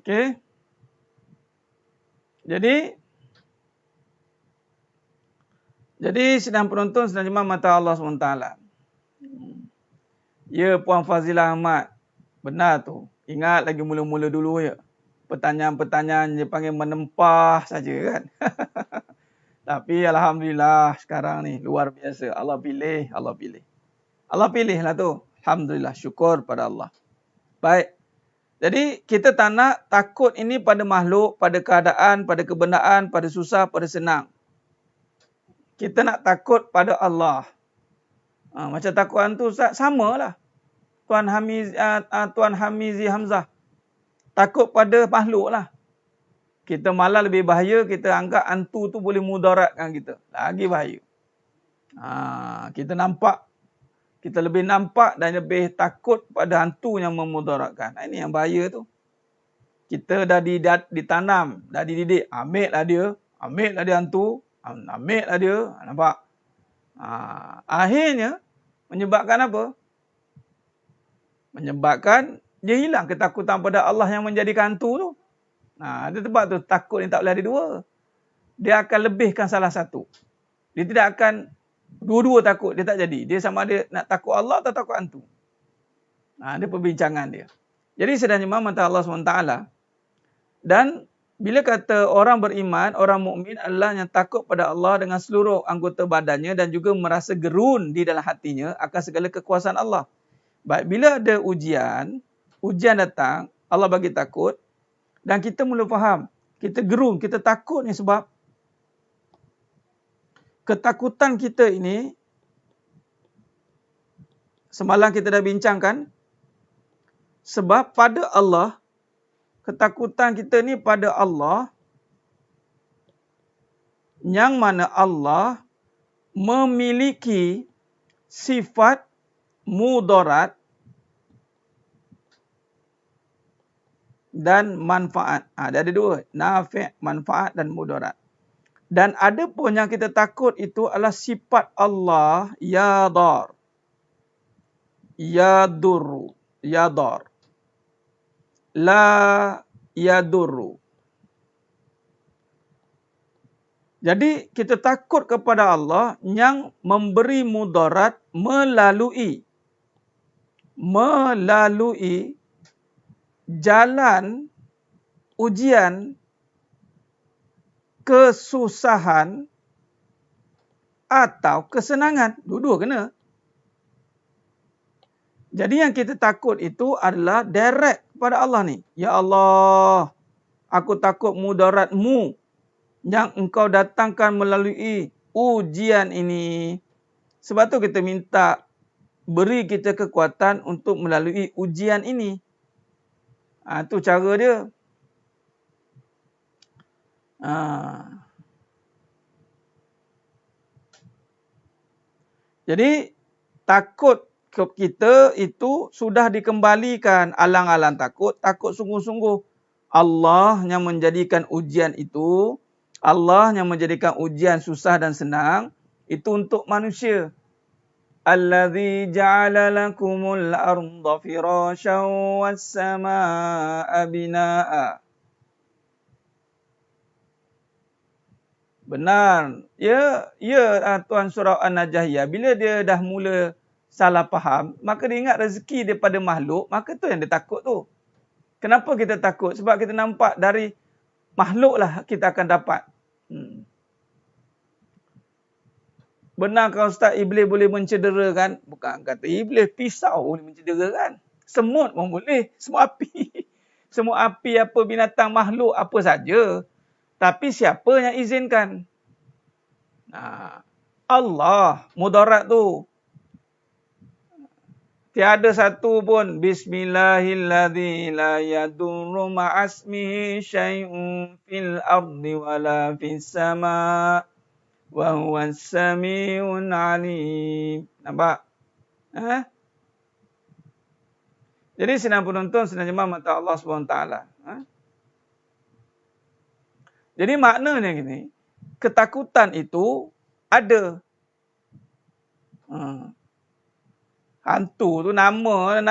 Okey. Jadi sedang penonton, sedang jemaah mata Allah SWT. Ya, Puan Fazilah Ahmad. Benar tu. Ingat lagi mula-mula dulu ya. Pertanyaan-pertanyaan dia panggil menempah saja kan. Tapi Alhamdulillah sekarang ni luar biasa. Allah pilih, Allah pilih. Allah pilih lah tu. Alhamdulillah, syukur pada Allah. Baik. Jadi kita tak nak takut ini pada makhluk, pada keadaan, pada kebendaan, pada susah, pada senang. Kita nak takut pada Allah. Macam takut hantu, samalah. Tuan Hamizi Hamzah. Takut pada makhluk lah. Kita malah lebih bahaya, kita anggap hantu tu boleh mudaratkan kita. Lagi bahaya. Kita nampak, kita lebih nampak dan lebih takut pada hantu yang memudaratkan. Ini yang bahaya tu. Kita dah ditanam, dah dididik. Ambil lah dia hantu. Ambil lah dia. Nampak? Akhirnya, menyebabkan apa? Menyebabkan dia hilang ketakutan pada Allah yang menjadikan hantu tu. Dia sebab tu takut ni tak boleh ada dua. Dia akan lebihkan salah satu. Dia tidak akan dua-dua takut. Dia tak jadi. Dia sama ada nak takut Allah atau takut hantu. Dia perbincangan dia. Jadi sedang jemaah mata Allah SWT. Dan bila kata orang beriman, orang mukmin adalah yang takut pada Allah dengan seluruh anggota badannya dan juga merasa gerun di dalam hatinya akan segala kekuasaan Allah. Baik, bila ada ujian datang, Allah bagi takut dan kita mula faham, kita gerun, kita takut ni sebab ketakutan kita ini, semalam kita dah bincangkan, sebab pada Allah, ketakutan kita ni pada Allah, yang mana Allah memiliki sifat mudarat dan manfaat. Dia ada dua, nafi', manfaat dan mudarat. Dan ada pun yang kita takut itu adalah sifat Allah, yadar, yadurru, yadar, la yadurru. Jadi kita takut kepada Allah yang memberi mudarat melalui jalan ujian, kesusahan atau kesenangan. Dua-dua kena. Jadi yang kita takut itu adalah direct kepada Allah ni. Ya Allah, aku takut mudaratmu yang engkau datangkan melalui ujian ini. Sebab tu kita minta beri kita kekuatan untuk melalui ujian ini. Tu cara dia. Jadi takut kita itu sudah dikembalikan. Alang-alang takut sungguh-sungguh. Allah yang menjadikan ujian itu, Allah yang menjadikan ujian susah dan senang, itu untuk manusia. Allazi ja'ala lakumul arda firasyan was samaa'a binaa'a. Benar. Ya, Tuan Surah An-Najahiyah, bila dia dah mula salah faham, maka dia ingat rezeki daripada makhluk, maka tu yang dia takut tu. Kenapa kita takut? Sebab kita nampak dari makhluk lah kita akan dapat. Benarkah Ustaz iblis boleh mencederakan? Bukan kata iblis, pisau boleh mencederakan. Semut pun boleh, semut api. Semut api apa, binatang makhluk apa saja. Tapi siapa yang izinkan? Allah, mudarat tu. Tiada satu pun. Bismillahilladzi la yadurru ma'asmihi syai'un fil ardi wala fis sama' wa huwas sami'un alim. Nampak? Jadi senang penonton, senang jemaah mata Allah SWT. Jadi maknanya gini, ketakutan itu ada. Hantu tu nama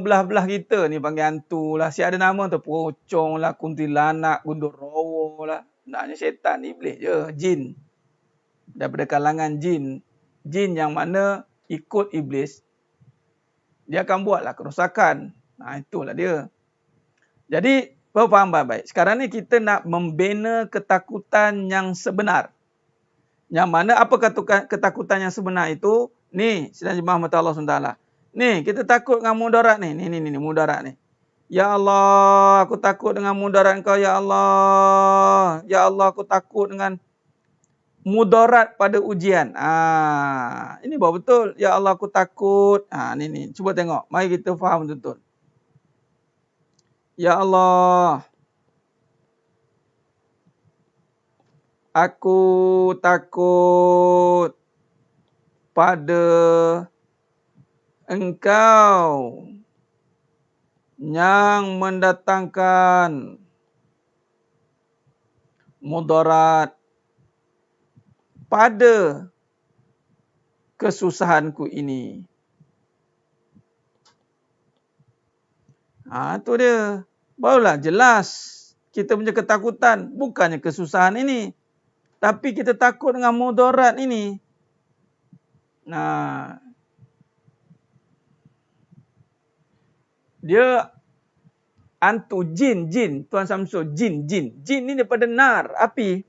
belah-belah kita ni panggil hantu lah. Si ada nama tu pocong lah, kuntilanak, gundurrawa lah. Naknya syaitan, iblis je, jin. Daripada kalangan jin. Jin yang mana ikut iblis, dia akan buatlah kerosakan. Itulah dia. Jadi, faham baik-baik. Sekarang ni kita nak membina ketakutan yang sebenar. Yang mana apa ketakutan yang sebenar itu? Ni, sidang jemaah mata Allah SWT. Ni, kita takut dengan mudarat ni. Ni, mudarat ni. Ya Allah, aku takut dengan mudarat Engkau, Ya Allah. Ya Allah, aku takut dengan mudarat pada ujian. Ini baru betul. Ya Allah, aku takut. Ni. Cuba tengok. Mari kita faham betul-betul. Ya Allah, aku takut pada Engkau yang mendatangkan mudarat pada kesusahanku ini. Itu dia. Barulah jelas kita punya ketakutan. Bukannya kesusahan ini. Tapi kita takut dengan mudarat ini. Dia hantu jin. Tuan Samsul, jin. Jin ni daripada nar, api.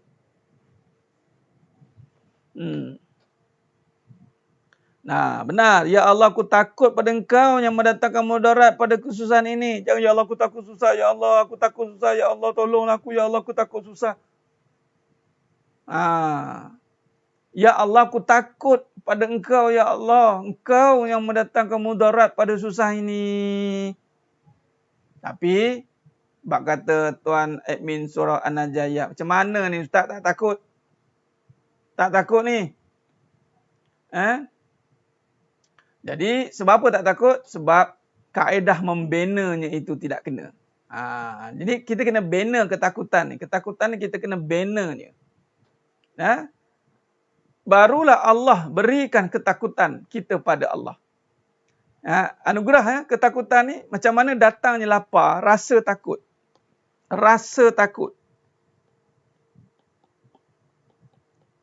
Benar. Ya Allah, aku takut pada Engkau yang mendatangkan mudarat pada kesusahan ini. Jangan, Ya Allah, aku takut susah. Ya Allah, aku takut susah. Ya Allah, tolonglah aku. Ya Allah, aku takut susah. Ya Allah, aku takut pada Engkau, Ya Allah. Engkau yang mendatangkan mudarat pada susah ini. Tapi, bak kata Tuan admin surah An-Najahiyah, macam mana ni Ustaz, tak takut? Tak takut ni? Jadi, sebab apa tak takut? Sebab kaedah membinanya itu tidak kena. Jadi, kita kena bina ketakutan ni. Ketakutan ni kita kena binanya. Barulah Allah berikan ketakutan kita pada Allah. Anugerah ketakutan ni, macam mana datangnya lapar, rasa takut. Rasa takut.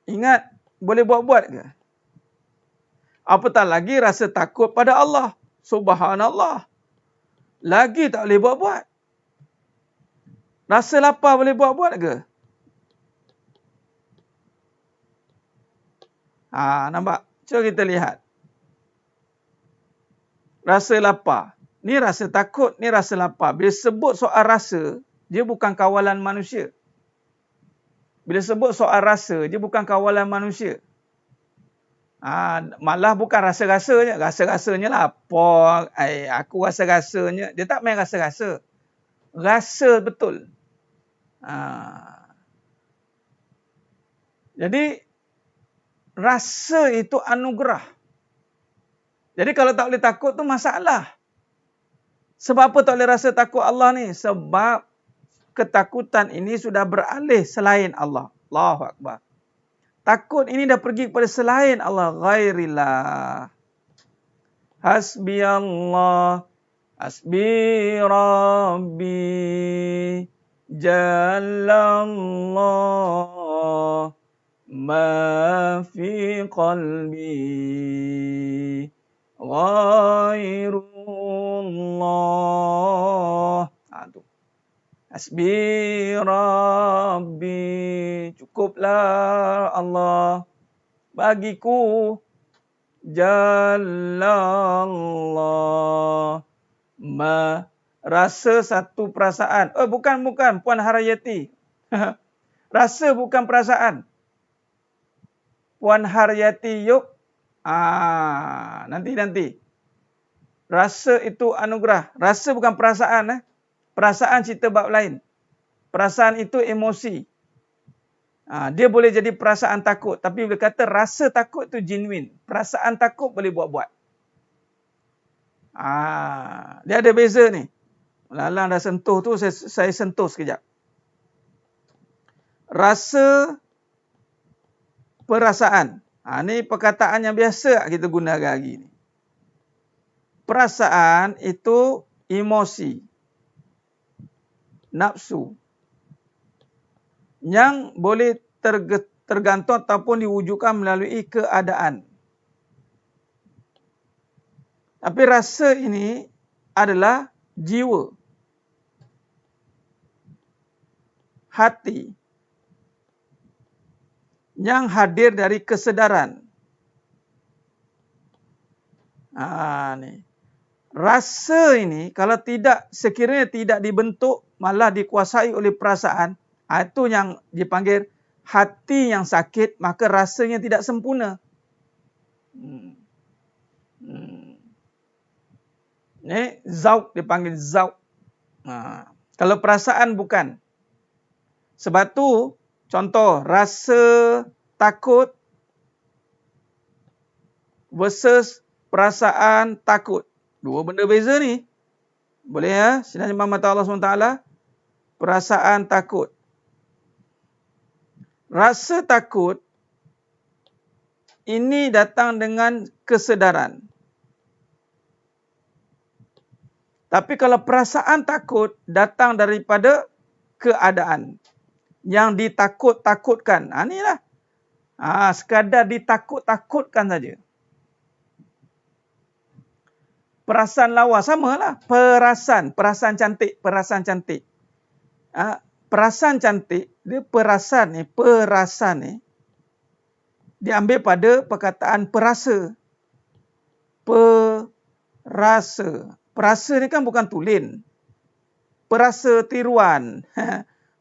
Ingat, boleh buat-buat ke? Apatah lagi rasa takut pada Allah. Subhanallah. Lagi tak boleh buat-buat. Rasa lapar boleh buat-buat ke? Nampak? Cuba kita lihat. Rasa lapar. Ni rasa takut, ni rasa lapar. Bila sebut soal rasa, dia bukan kawalan manusia. Bila sebut soal rasa, dia bukan kawalan manusia. Malah bukan rasa-rasanya. Rasa-rasanya lah apa. Aku rasa-rasanya. Dia tak main rasa-rasa. Rasa betul. Jadi, rasa itu anugerah. Jadi kalau tak boleh takut tu masalah. Sebab apa tak boleh rasa takut Allah ni? Sebab ketakutan ini sudah beralih selain Allah. Allahu Akbar. Takut ini dah pergi kepada selain Allah. Ghairillah. Hasbi Allah. Hasbi Rabbi. Jalallah. Ma fi qalbi. Ghairullah. Tu. Hasbi Rabbi. Cukuplah Allah bagiku. Jalallah. Rasa satu perasaan. Bukan. Puan Haryati. Rasa bukan perasaan. Puan Haryati yuk. Nanti. Rasa itu anugerah. Rasa bukan perasaan. Perasaan cerita bab lain. Perasaan itu emosi. Dia boleh jadi perasaan takut. Tapi bila kata rasa takut itu genuine. Perasaan takut boleh buat-buat. Dia ada beza ni. Lalang dah sentuh tu, saya sentuh sekejap. Rasa perasaan. Ni perkataan yang biasa kita gunakan hari ni. Perasaan itu emosi. Nafsu. Yang boleh tergantung ataupun diwujudkan melalui keadaan. Tapi rasa ini adalah jiwa. Hati. Yang hadir dari kesedaran. Ni. Rasa ini kalau sekiranya tidak dibentuk, malah dikuasai oleh perasaan, itu yang dipanggil hati yang sakit, maka rasanya tidak sempurna. Ni zauq, dipanggil zauq. Kalau perasaan bukan. Sebab tu, contoh, rasa takut versus perasaan takut. Dua benda beza ni. Boleh ya? Sinar Imam mata Allah SWT. Perasaan takut. Rasa takut ini datang dengan kesedaran. Tapi kalau perasaan takut datang daripada keadaan yang ditakut-takutkan. Inilah. Sekadar ditakut-takutkan saja. Perasaan lawa samalah. Perasaan cantik. Perasaan cantik, dia perasaan ni diambil pada perkataan perasa. Perasa ni kan bukan tulen. Perasa tiruan.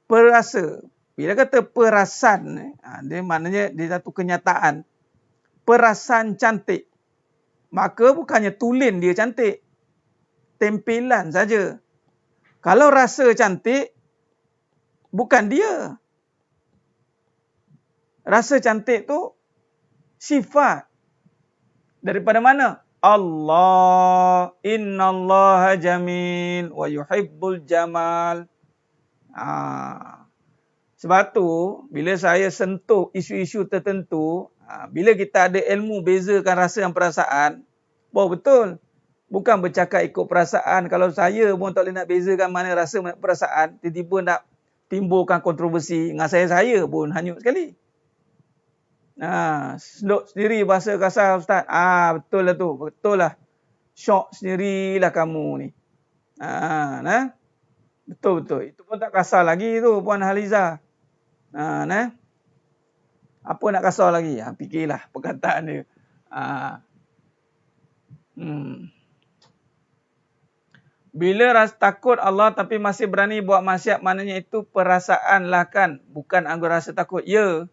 Perasa. Bila kata perasan, dia maknanya dia satu kenyataan. Perasaan cantik. Maka bukannya tulen dia cantik. Tempelan saja. Kalau rasa cantik, bukan dia. Rasa cantik tu sifat. Daripada mana? Allah. Innallaha jamil wa yuhibbul jamal. Sebab tu, bila saya sentuh isu-isu tertentu, bila kita ada ilmu bezakan rasa dan perasaan, betul. Bukan bercakap ikut perasaan. Kalau saya pun tak boleh nak bezakan mana rasa mana perasaan, tiba-tiba nak timbulkan kontroversi dengan saya pun hanyut sekali. Selok sendiri bahasa kasar Ustaz. Betul lah tu. Betul lah. Syok sendirilah kamu ni. Betul. Itu pun tak kasar lagi tu Puan Haliza. Apa nak kasar lagi? Fikirlah perkataan dia. Bila rasa takut Allah tapi masih berani buat maksiat, maknanya itu perasaan lah kan. Bukan anggur rasa takut. Ya,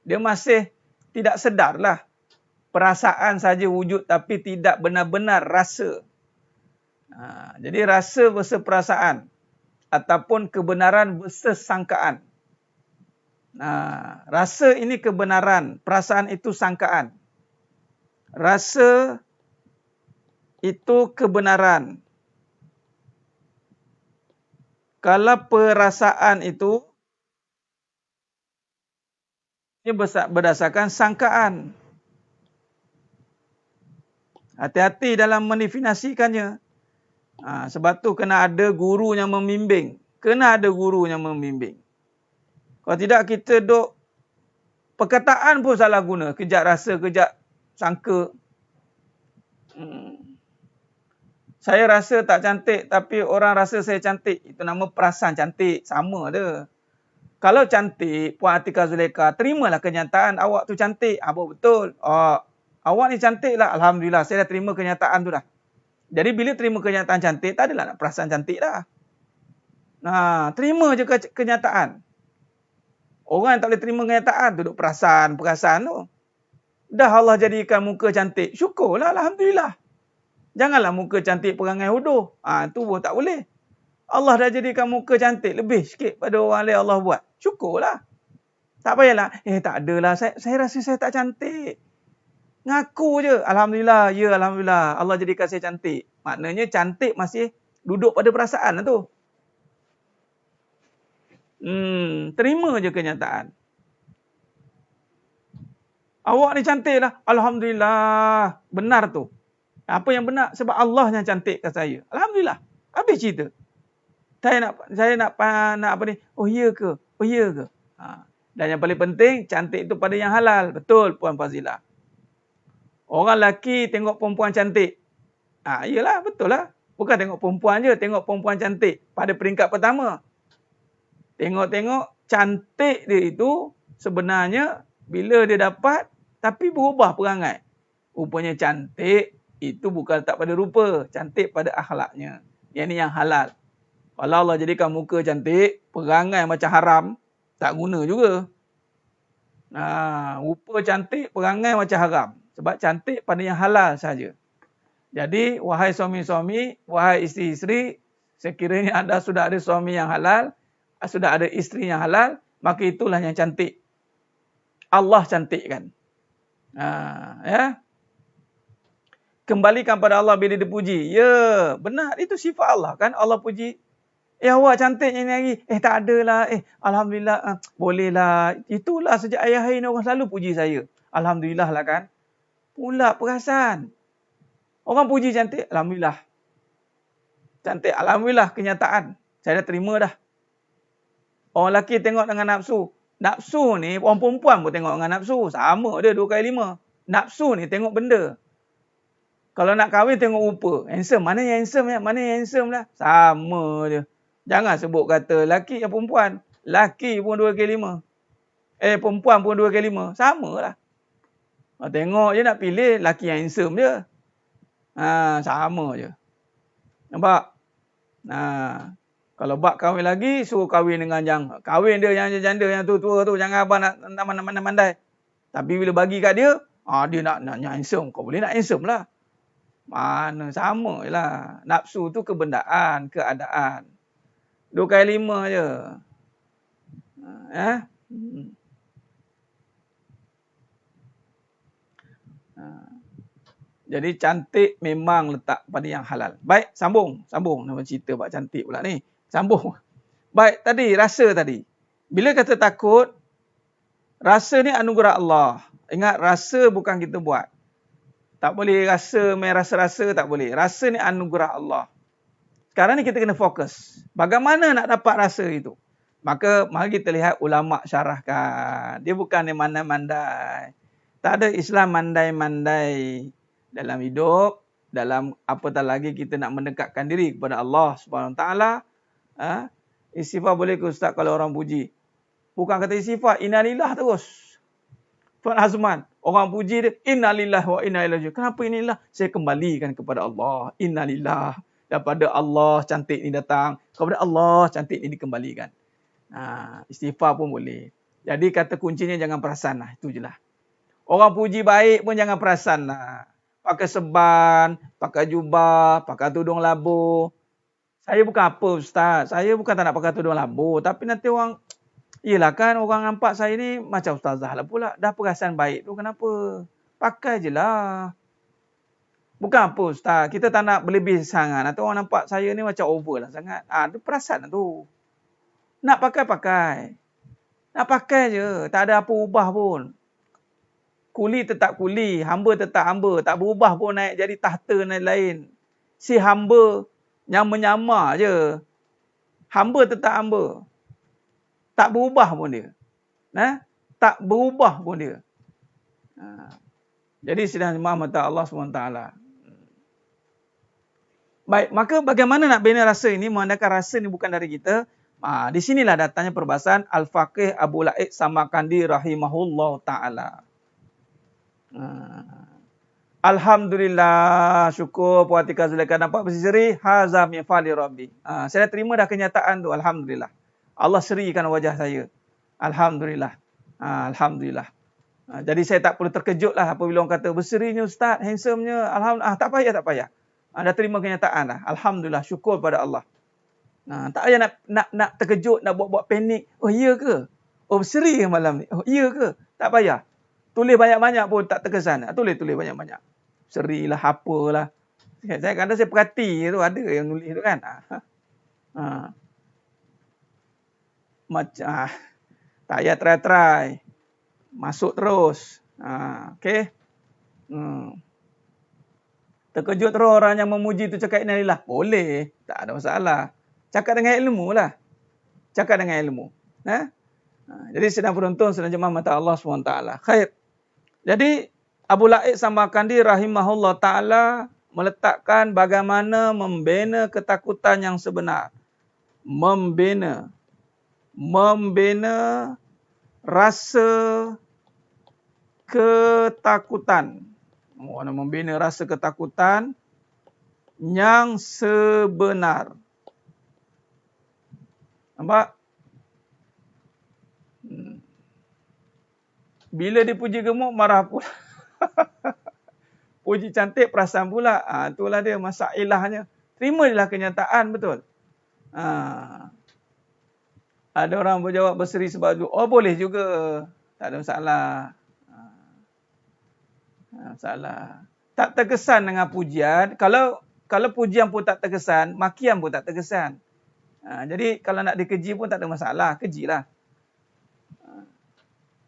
dia masih tidak sedar lah. Perasaan saja wujud tapi tidak benar-benar rasa. Jadi rasa versus perasaan. Ataupun kebenaran versus sangkaan. Rasa ini kebenaran. Perasaan itu sangkaan. Rasa itu kebenaran. Kalau perasaan itu ini berdasarkan sangkaan. Hati-hati dalam mendefinisikannya. Sebab tu kena ada guru yang membimbing. Kena ada guru yang membimbing. Kalau tidak kita duk perkataan pun salah guna. Kejap rasa, kejap sangka. Saya rasa tak cantik tapi orang rasa saya cantik. Itu nama perasaan cantik. Sama ada. Kalau cantik, Puan Atikah Zulekha, terimalah kenyataan awak tu cantik. Betul. Awak ni cantik lah. Alhamdulillah, saya dah terima kenyataan tu dah. Jadi bila terima kenyataan cantik, tak adalah nak perasaan cantik dah. Terima je kenyataan. Orang yang tak boleh terima kenyataan tu duk perasaan tu. Dah Allah jadikan muka cantik. Syukurlah, Alhamdulillah. Janganlah muka cantik perangai hodoh. Tu pun tak boleh. Allah dah jadikan muka cantik lebih sikit pada orang lain Allah buat. Syukurlah. Tak payahlah. Tak adalah. Saya rasa saya tak cantik. Ngaku je. Alhamdulillah. Ya, Alhamdulillah. Allah jadikan saya cantik. Maknanya cantik masih duduk pada perasaan lah tu. Terima je kenyataan. Awak ni cantik lah. Alhamdulillah. Benar tu. Apa yang benar? Sebab Allah yang cantikkan saya. Alhamdulillah. Habis cerita. Saya nak apa ni? Oh ya ke? Oh ya ke? Dan yang paling penting, cantik itu pada yang halal. Betul, Puan Fazilah. Orang lelaki tengok perempuan cantik. Iyalah, betul lah. Bukan tengok perempuan je, tengok perempuan cantik. Pada peringkat pertama. Tengok-tengok cantik dia itu sebenarnya bila dia dapat, tapi berubah perangai. Rupanya cantik, itu bukan letak pada rupa. Cantik pada akhlaknya. Yang ni yang halal. Kalau Allah jadikan muka cantik, perangai macam haram, tak guna juga. Rupa cantik, perangai macam haram. Sebab cantik pada yang halal saja. Jadi, wahai suami-suami, wahai isteri-isteri, sekiranya anda sudah ada suami yang halal, sudah ada isteri yang halal, maka itulah yang cantik. Allah cantikkan. Ya. Kembalikan pada Allah bila dipuji. Ya, benar. Itu sifat Allah kan. Allah puji. Awak cantik ini lagi. Tak adalah. Alhamdulillah. Bolehlah. Itulah sejak ayah hari ni orang selalu puji saya. Alhamdulillah lah kan. Pula perasaan. Orang puji cantik. Alhamdulillah. Cantik. Alhamdulillah kenyataan. Saya dah terima dah. Orang lelaki tengok dengan nafsu. Nafsu ni orang perempuan pun tengok dengan nafsu. Sama dia 2 kali 5. Nafsu ni tengok benda. Kalau nak kahwin tengok rupa. Handsome. Mana yang handsome? Mana yang handsome lah. Sama dia. Jangan sebut kata laki yang perempuan. Laki pun 2 kali 5. Perempuan pun 2 kali 5. Sama lah. Tengok je nak pilih laki yang handsome je. Sama je. Nampak? Kalau bak kahwin lagi, suruh kahwin dengan yang kahwin dia yang janda yang tua tu. Jangan abang nak mandai-mandai. Tapi bila bagi kat dia, dia nak yang handsome. Kau boleh nak handsome lah. Mana sama je lah. Nafsu tu kebendaan, keadaan. 2 kali 5 je. Jadi cantik memang letak pada yang halal. Baik, sambung. Nama cerita bab cantik pula ni. Sambung. Baik, tadi rasa tadi. Bila kata takut, rasa ni anugerah Allah. Ingat, rasa bukan kita buat. Tak boleh main rasa-rasa, tak boleh. Rasa ni anugerah Allah. Sekarang ni kita kena fokus. Bagaimana nak dapat rasa itu? Maka mari kita lihat ulama syarahkan. Dia bukan yang mandai-mandai. Tak ada Islam mandai-mandai dalam hidup, dalam apatah lagi kita nak mendekatkan diri kepada Allah Subhanahu Wa Taala. Istighfar boleh ke Ustaz kalau orang puji? Bukan kata istighfar, innalillah terus. Tuan Azman, orang puji dia, innalillah wa inna ilaihi raji'un. Kenapa innalillah? Saya kembalikan kepada Allah. Innalillah. Daripada Allah cantik ni datang, kepada Allah cantik ni dikembalikan. Istighfar pun boleh. Jadi kata kuncinya jangan perasan lah. Itu je lah. Orang puji baik pun jangan perasan lah. Pakai serban, pakai jubah, pakai tudung labu. Saya bukan apa Ustaz. Saya bukan tak nak pakai tudung labu. Tapi nanti orang, yelah kan orang nampak saya ni macam ustazah lah pula. Dah perasan baik tu kenapa? Pakai je lah. Bukan apa Ustaz. Kita tak nak berlebih sangat. Nanti orang nampak saya ni macam over lah sangat. Itu perasan lah tu. Nak pakai. Nak pakai je. Tak ada apa ubah pun. Kuli tetap kuli, hamba tetap hamba. Tak berubah pun naik jadi tahta lain. Si hamba nyama-nyama je. Hamba tetap hamba. Tak berubah pun dia. Tak berubah pun dia. Jadi sidang jemaah mata Allah SWT. Baik, maka bagaimana nak bina rasa ini? Mengandalkan rasa ini bukan dari kita. Di sinilah datangnya perbahasan Al-Faqih Abu Laid Samarkandi rahimahullah ta'ala. Alhamdulillah, syukur Puatika Zulaikha nampak berseri. Haza min fali Rabbi. Saya terima dah kenyataan tu. Alhamdulillah. Allah serikan wajah saya. Alhamdulillah. Alhamdulillah. Jadi saya tak perlu terkejut lah apabila orang kata berserinya Ustaz, handsomenya. Alhamdulillah. Tak payah. Dah terima kenyataan lah. Alhamdulillah, syukur pada Allah. Tak payah nak terkejut, nak buat-buat panik. Oh iya ke? Oh berseri ke malam ni? Oh iya ke? Tak payah. Tulis banyak-banyak pun tak terkesan. Tulis banyak-banyak. Serilah, apalah. Saya kadang saya perhati tu ada yang nulis tu kan. Macam tak payah try. Masuk terus. Okey. Terkejut terus orang yang memuji tu cakap innalillah. Boleh. Tak ada masalah. Cakap dengan ilmu lah. Jadi sedang penonton, sedang jemaah mata Allah SWT. Khair. Jadi Abu Laid Samarkandi rahimahullah ta'ala meletakkan bagaimana membina ketakutan yang sebenar. Membina rasa ketakutan. Membina rasa ketakutan yang sebenar. Nampak? Bila dipuji gemuk, marah pula. Puji cantik, perasan pula. Itulah dia masalahnya. Terima je lah kenyataan, betul. Ada orang berjawab berseri sebab itu. Oh, boleh juga. Tak ada masalah. Tak terkesan dengan pujian. Kalau pujian pun tak terkesan, makian pun tak terkesan. Jadi kalau nak dikeji pun tak ada masalah. Kejilah.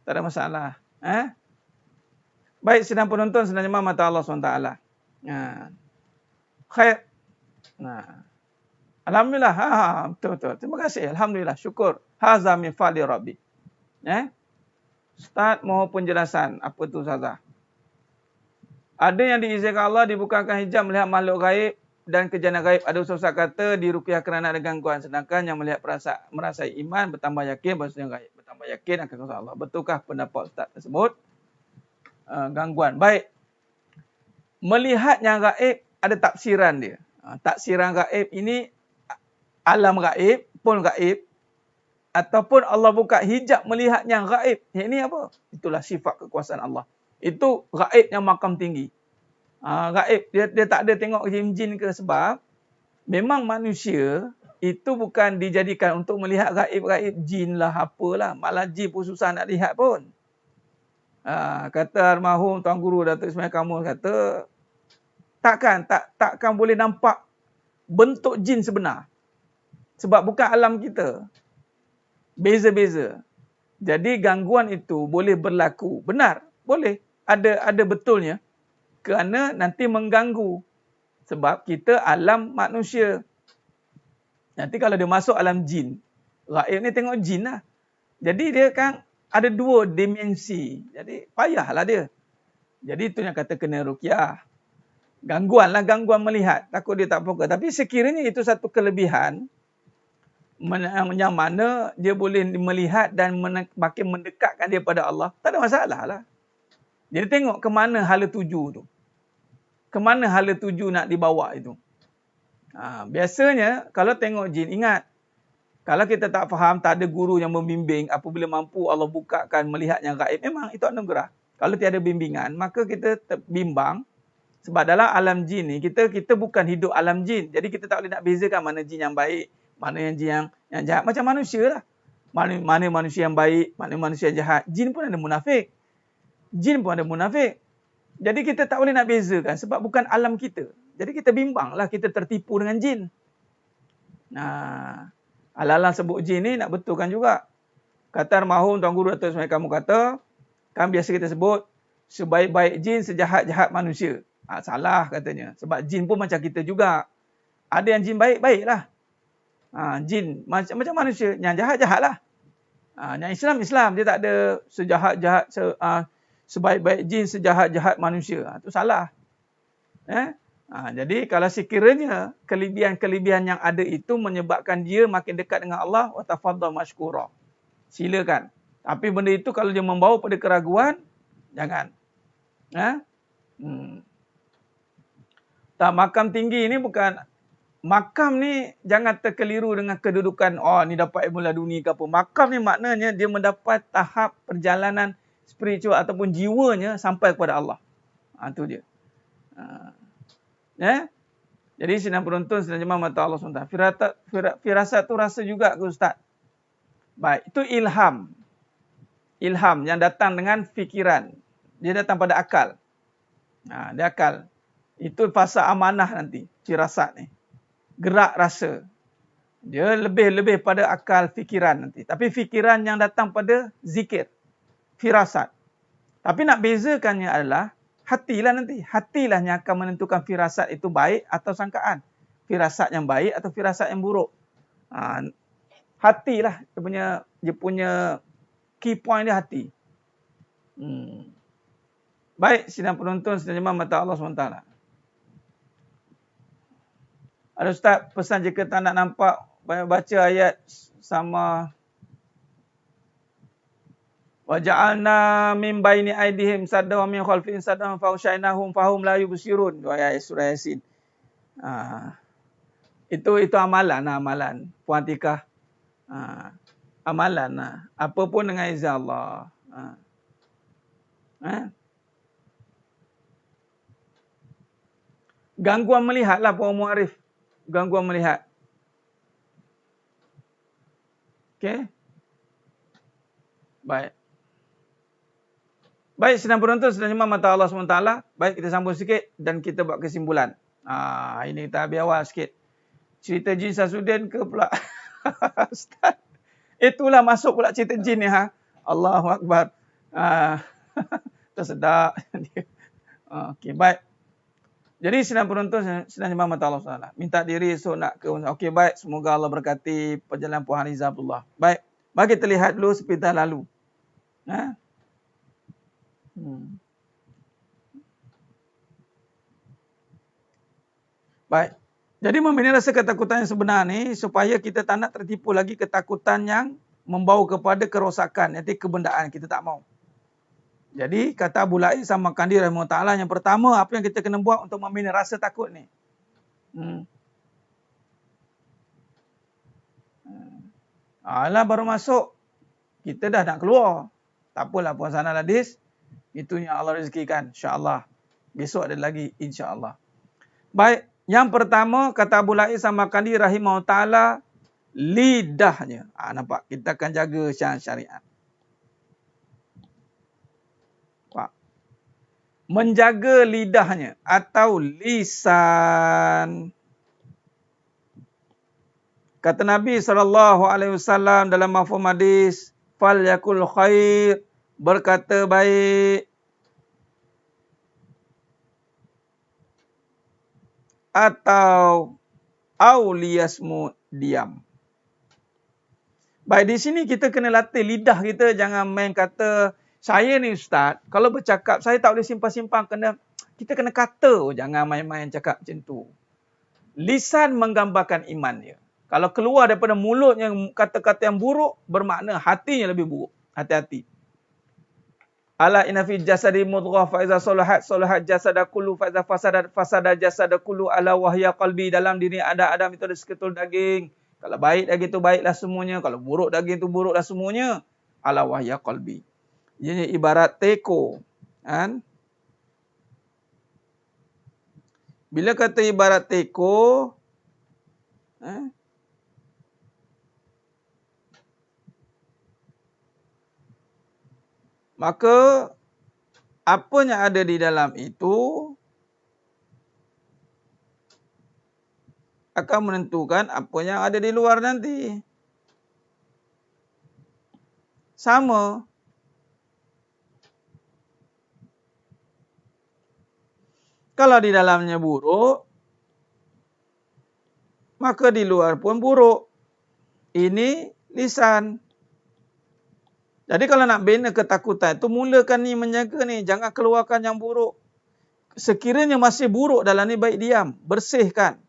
Tak ada masalah. Baik, sedang penonton, sedang jemaah mata Allah SWT. Khair. Alhamdulillah. Betul. Terima kasih. Alhamdulillah. Syukur. Haza min fali Rabbi. Ustaz, mohon penjelasan. Apa tu Ustazah? Ada yang diizinkan Allah dibukakan hijab melihat makhluk gaib dan kejadian gaib. Ada ustaz kata diruqyah kerana ada gangguan. Sedangkan yang melihat merasai iman bertambah yakin bahawasanya gaib. Bertambah yakin akan kuasa Allah. Betulkah pendapat ustaz tersebut? Gangguan. Baik. Melihat yang gaib ada tafsiran dia. Tafsiran gaib ini alam gaib pun gaib. Ataupun Allah buka hijab melihat yang gaib. Yang ini apa? Itulah sifat kekuasaan Allah. Itu gaib yang makam tinggi. Gaib. Dia tak ada tengok jin-jin ke sebab memang manusia itu bukan dijadikan untuk melihat gaib-gaib jin lah apalah. Malah jin pun susah nak lihat pun. Kata almarhum Tuan Guru Datuk Ismail Kamus kata takkan boleh nampak bentuk jin sebenar. Sebab bukan alam kita. Beza-beza. Jadi gangguan itu boleh berlaku. Benar, boleh. Ada betulnya. Kerana nanti mengganggu. Sebab kita alam manusia. Nanti kalau dia masuk alam jin. Gaib ni tengok jin lah. Jadi dia kan ada dua dimensi. Jadi payahlah dia. Jadi itu yang kata kena ruqyah. Gangguan melihat. Takut dia tak fokus. Tapi sekiranya itu satu kelebihan. Yang mana dia boleh melihat dan makin mendekatkan dia pada Allah. Tak ada masalah lah. Jadi tengok ke mana hala tuju tu. Ke mana hala tuju nak dibawa itu. Biasanya kalau tengok jin, ingat, kalau kita tak faham, tak ada guru yang membimbing, apabila mampu Allah bukakan melihat yang gaib, memang itu anugerah. Kalau tiada bimbingan, maka kita terbimbang. Sebab dalam alam jin ni, kita bukan hidup alam jin. Jadi kita tak boleh nak bezakan mana jin yang baik, mana yang jin yang jahat. Macam manusia lah. Mana manusia yang baik, mana manusia yang jahat. Jin pun ada munafik. Jin pun ada munafik. Jadi kita tak boleh nak bezakan sebab bukan alam kita. Jadi kita bimbang lah, kita tertipu dengan jin. Al-alam sebut jin ni nak betulkan juga. Kata almarhum Tuan Guru Datuk Ismail kamu kata, kan biasa kita sebut, sebaik-baik jin, sejahat-jahat manusia. Salah katanya. Sebab jin pun macam kita juga. Ada yang jin baik, baiklah. Jin macam manusia. Yang jahat-jahat lah. Yang Islam. Dia tak ada sejahat-jahat, sebaik-baik jin, sejahat-jahat manusia. Itu salah. Jadi kalau sekiranya kelebihan-kelebihan yang ada itu menyebabkan dia makin dekat dengan Allah, wa tafaddal mashkura. Silakan. Tapi benda itu kalau dia membawa pada keraguan, jangan. Tak, makam tinggi ni bukan, makam ni jangan terkeliru dengan kedudukan, ni dapat ilmu laduni ke apa. Makam ni maknanya dia mendapat tahap perjalanan spiritual ataupun jiwanya sampai kepada Allah. Itu dia. Jadi sidang penonton, sidang jemaah mata Allah SWT. Firasat tu rasa juga ke Ustaz? Baik, itu ilham. Ilham yang datang dengan fikiran. Dia datang pada akal. Dia akal. Itu fasa amanah nanti, firasat ni. Gerak rasa. Dia lebih pada akal fikiran nanti. Tapi fikiran yang datang pada zikir. Firasat. Tapi nak bezakannya adalah hatilah nanti. Hatilah yang akan menentukan firasat itu baik atau sangkaan. Firasat yang baik atau firasat yang buruk. Hatilah dia punya key point dia, hati. Baik, sidang penonton, sidang jemaah mata Allah SWT. Ada Ustaz pesan jika tak nak nampak, baca ayat sama wa ja'alna min baini aydihim saddan wa min khalfihim saddan fa ushaynahum fahum la yubsirun. Ayat surah Yasin. Itu amalan Puan Atikah. Amalan apa pun dengan izin Allah. Gangguan melihatlah Puan Muarif. Gangguan melihat. Okey. Baik, sidang penonton, sidang jemaah mata Allah SWT. Baik, kita sambung sikit dan kita buat kesimpulan. Ini kita habis awal sikit. Cerita jin Sasuddin ke pula? Ustaz. Itulah masuk pula cerita jin ni. Allahu Akbar. Tersedak. Okey, baik. Jadi sidang penonton, sidang jemaah mata Allah SWT. Minta diri esok nak ke. Okey, baik. Semoga Allah berkati perjalanan Puan Haniza Abdullah. Baik. Mari kita lihat dulu sepintas lalu. Baik. Jadi membina rasa ketakutan yang sebenar ni supaya kita tak nak tertipu lagi ketakutan yang membawa kepada kerosakan, iaitu kebendaan. Kita tak mau. Jadi kata Abu La'i sama Kandi rahimahullah ta'ala, yang pertama apa yang kita kena buat untuk membina rasa takut ni. Alah baru masuk, kita dah nak keluar. Tak apalah Puan Sana Ladis. Itu yang Allah rezekikan, insya-Allah. Besok ada lagi, insya-Allah. Baik, yang pertama kata Abu La'i sama Kandi rahimahullah ta'ala, lidahnya. Nampak, kita akan jaga syariat. Menjaga lidahnya atau lisan. Kata Nabi SAW dalam mafhum hadis, fal yakul khair, berkata baik, atau auliyasmu, diam. Baik, di sini kita kena latih lidah kita, jangan main kata, saya ni Ustaz, kalau bercakap, saya tak boleh simpang-simpang. Kita kena kata. Jangan main-main cakap macam tu. Lisan menggambarkan iman dia. Kalau keluar daripada mulutnya kata-kata yang buruk, bermakna hatinya lebih buruk. Hati-hati. Ala inna fi jasadi mudghah fa iza salahat jasada kullu fa iza fasada jasada kullu ala wahya qalbi. Dalam diri Adam itu ada seketul daging. Kalau baik daging itu baiklah semuanya, kalau buruk daging itu buruklah semuanya. Ala wahya qalbi. Ini ibarat teko, kan? Bila kata ibarat teko, maka apa yang ada di dalam itu akan menentukan apa yang ada di luar nanti. Sama. Kalau di dalamnya buruk, maka di luar pun buruk. Ini lisan. Jadi kalau nak bina ketakutan itu, mulakan ni menjaga ni. Jangan keluarkan yang buruk. Sekiranya masih buruk dalam ni, baik diam. Bersihkan.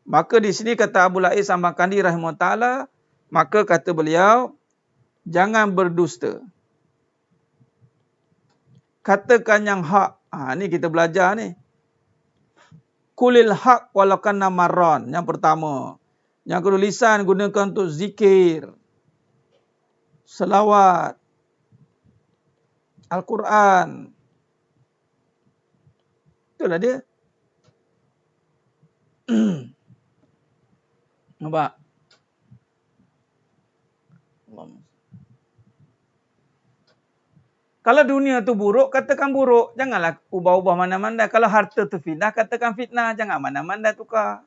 Maka di sini kata Abu Lais Samarkandi rahimahullah ta'ala, maka kata beliau, jangan berdusta. Katakan yang hak. Ni kita belajar ni. Kulil haq walakanna marran. Yang pertama. Yang kedua, lisan gunakan untuk zikir, selawat, Al-Quran. Itulah dia. Nampak? Kalau dunia tu buruk, katakan buruk. Janganlah ubah-ubah mana-mana. Kalau harta tu fitnah, katakan fitnah. Jangan mana-mana tukar.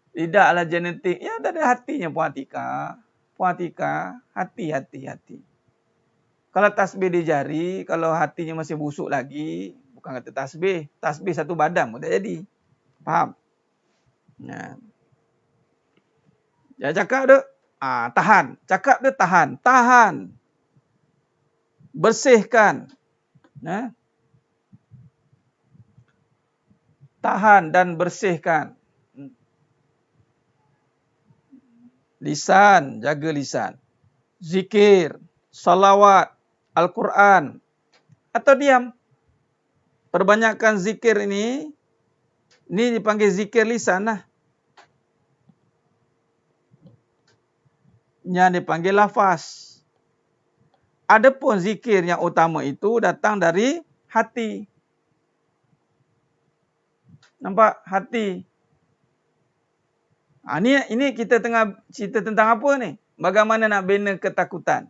Tidaklah genetik. Ya, ada hatinya puatika. Puatika, hati. Kalau tasbih di jari, kalau hatinya masih busuk lagi, bukan kata tasbih. Tasbih satu badan pun tak jadi. Faham? Ya. Ya, cakap dia, tahan. Cakap dia tahan. Tahan. Bersihkan. Tahan dan bersihkan. Lisan, jaga lisan. Zikir, salawat, Al-Quran. Atau diam. Perbanyakkan zikir ini dipanggil zikir lisan lah. Yang dipanggil lafaz. Adapun zikir yang utama itu datang dari hati. Nampak? Hati. Ini kita tengah cerita tentang apa ni? Bagaimana nak bina ketakutan.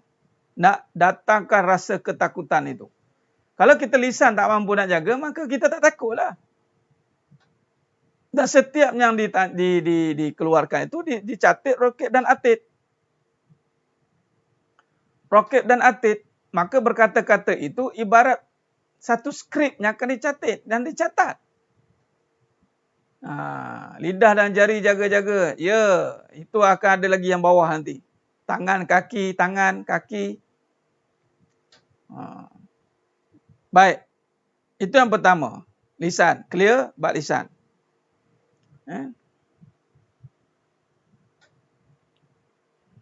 Nak datangkan rasa ketakutan itu. Kalau kita lisan tak mampu nak jaga, maka kita tak takutlah. Dan setiap yang dikeluarkan itu dicatat roket dan atid. Roket dan atid, maka berkata-kata itu ibarat satu skrip yang akan dicatat dan dicatat. Lidah dan jari jaga-jaga. Ya, itu akan ada lagi yang bawah nanti. Tangan, kaki. Baik. Itu yang pertama. Lisan. Clear? Bab lisan.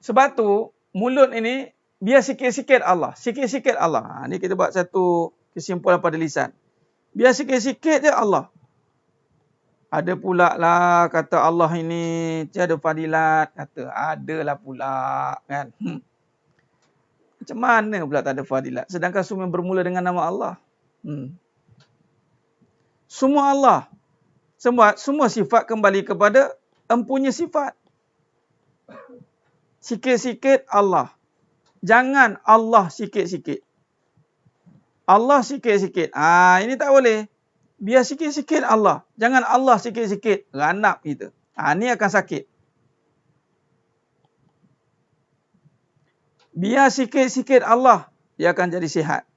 Sebab tu, mulut ini, biar sikit-sikit Allah. Sikit-sikit Allah. Ini kita buat satu kesimpulan pada lisan. Biar sikit-sikit je Allah. Ada pula lah kata Allah ini tiada fadilat. Kata adalah pula. Kan? Macam mana pula tak ada fadilat? Sedangkan semua bermula dengan nama Allah. Semua Allah. Semua sifat kembali kepada empunya sifat. Sikit-sikit Allah. Jangan Allah sikit-sikit. Allah sikit-sikit. Ini tak boleh. Biar sikit-sikit Allah. Jangan Allah sikit-sikit. Ranap kita. Ini akan sakit. Biar sikit-sikit Allah. Dia akan jadi sihat.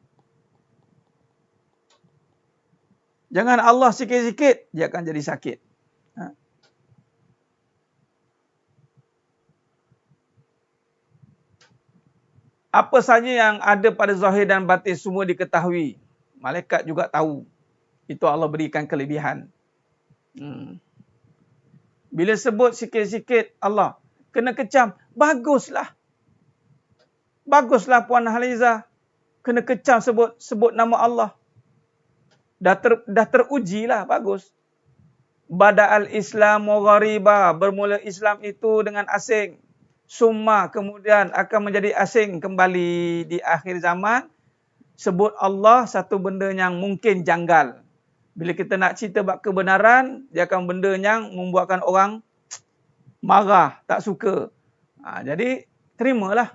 Jangan Allah sikit-sikit. Dia akan jadi sakit. Apa saja yang ada pada zahir dan batin semua diketahui. Malaikat juga tahu. Itu Allah berikan kelebihan. Bila sebut sikit-sikit Allah, kena kecam, baguslah. Baguslah Puan Haliza. Kena kecam sebut nama Allah. Dah teruji lah, bagus. Bada'al Islam ghariba. Bermula Islam itu dengan asing. Summa kemudian akan menjadi asing kembali di akhir zaman. Sebut Allah satu benda yang mungkin janggal. Bila kita nak cerita bab kebenaran, dia akan benda yang membuatkan orang marah, tak suka. Jadi, terimalah.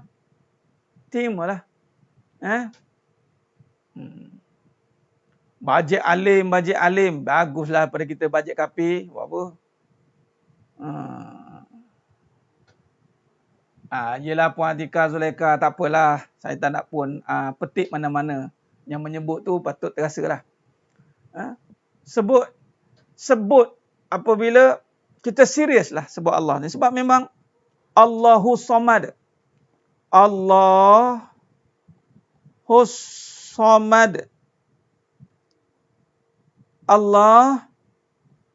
Bajet alim. Baguslah pada kita bajet kafir. Buat apa? Yelah Puan Atika Zulaikha, tak apalah. Saya tak nak pun petik mana-mana. Yang menyebut tu patut terasa lah. Sebut apabila kita serius lah sebut Allah ni. Sebab memang Allahu Samad. Allahu Samad. Allah.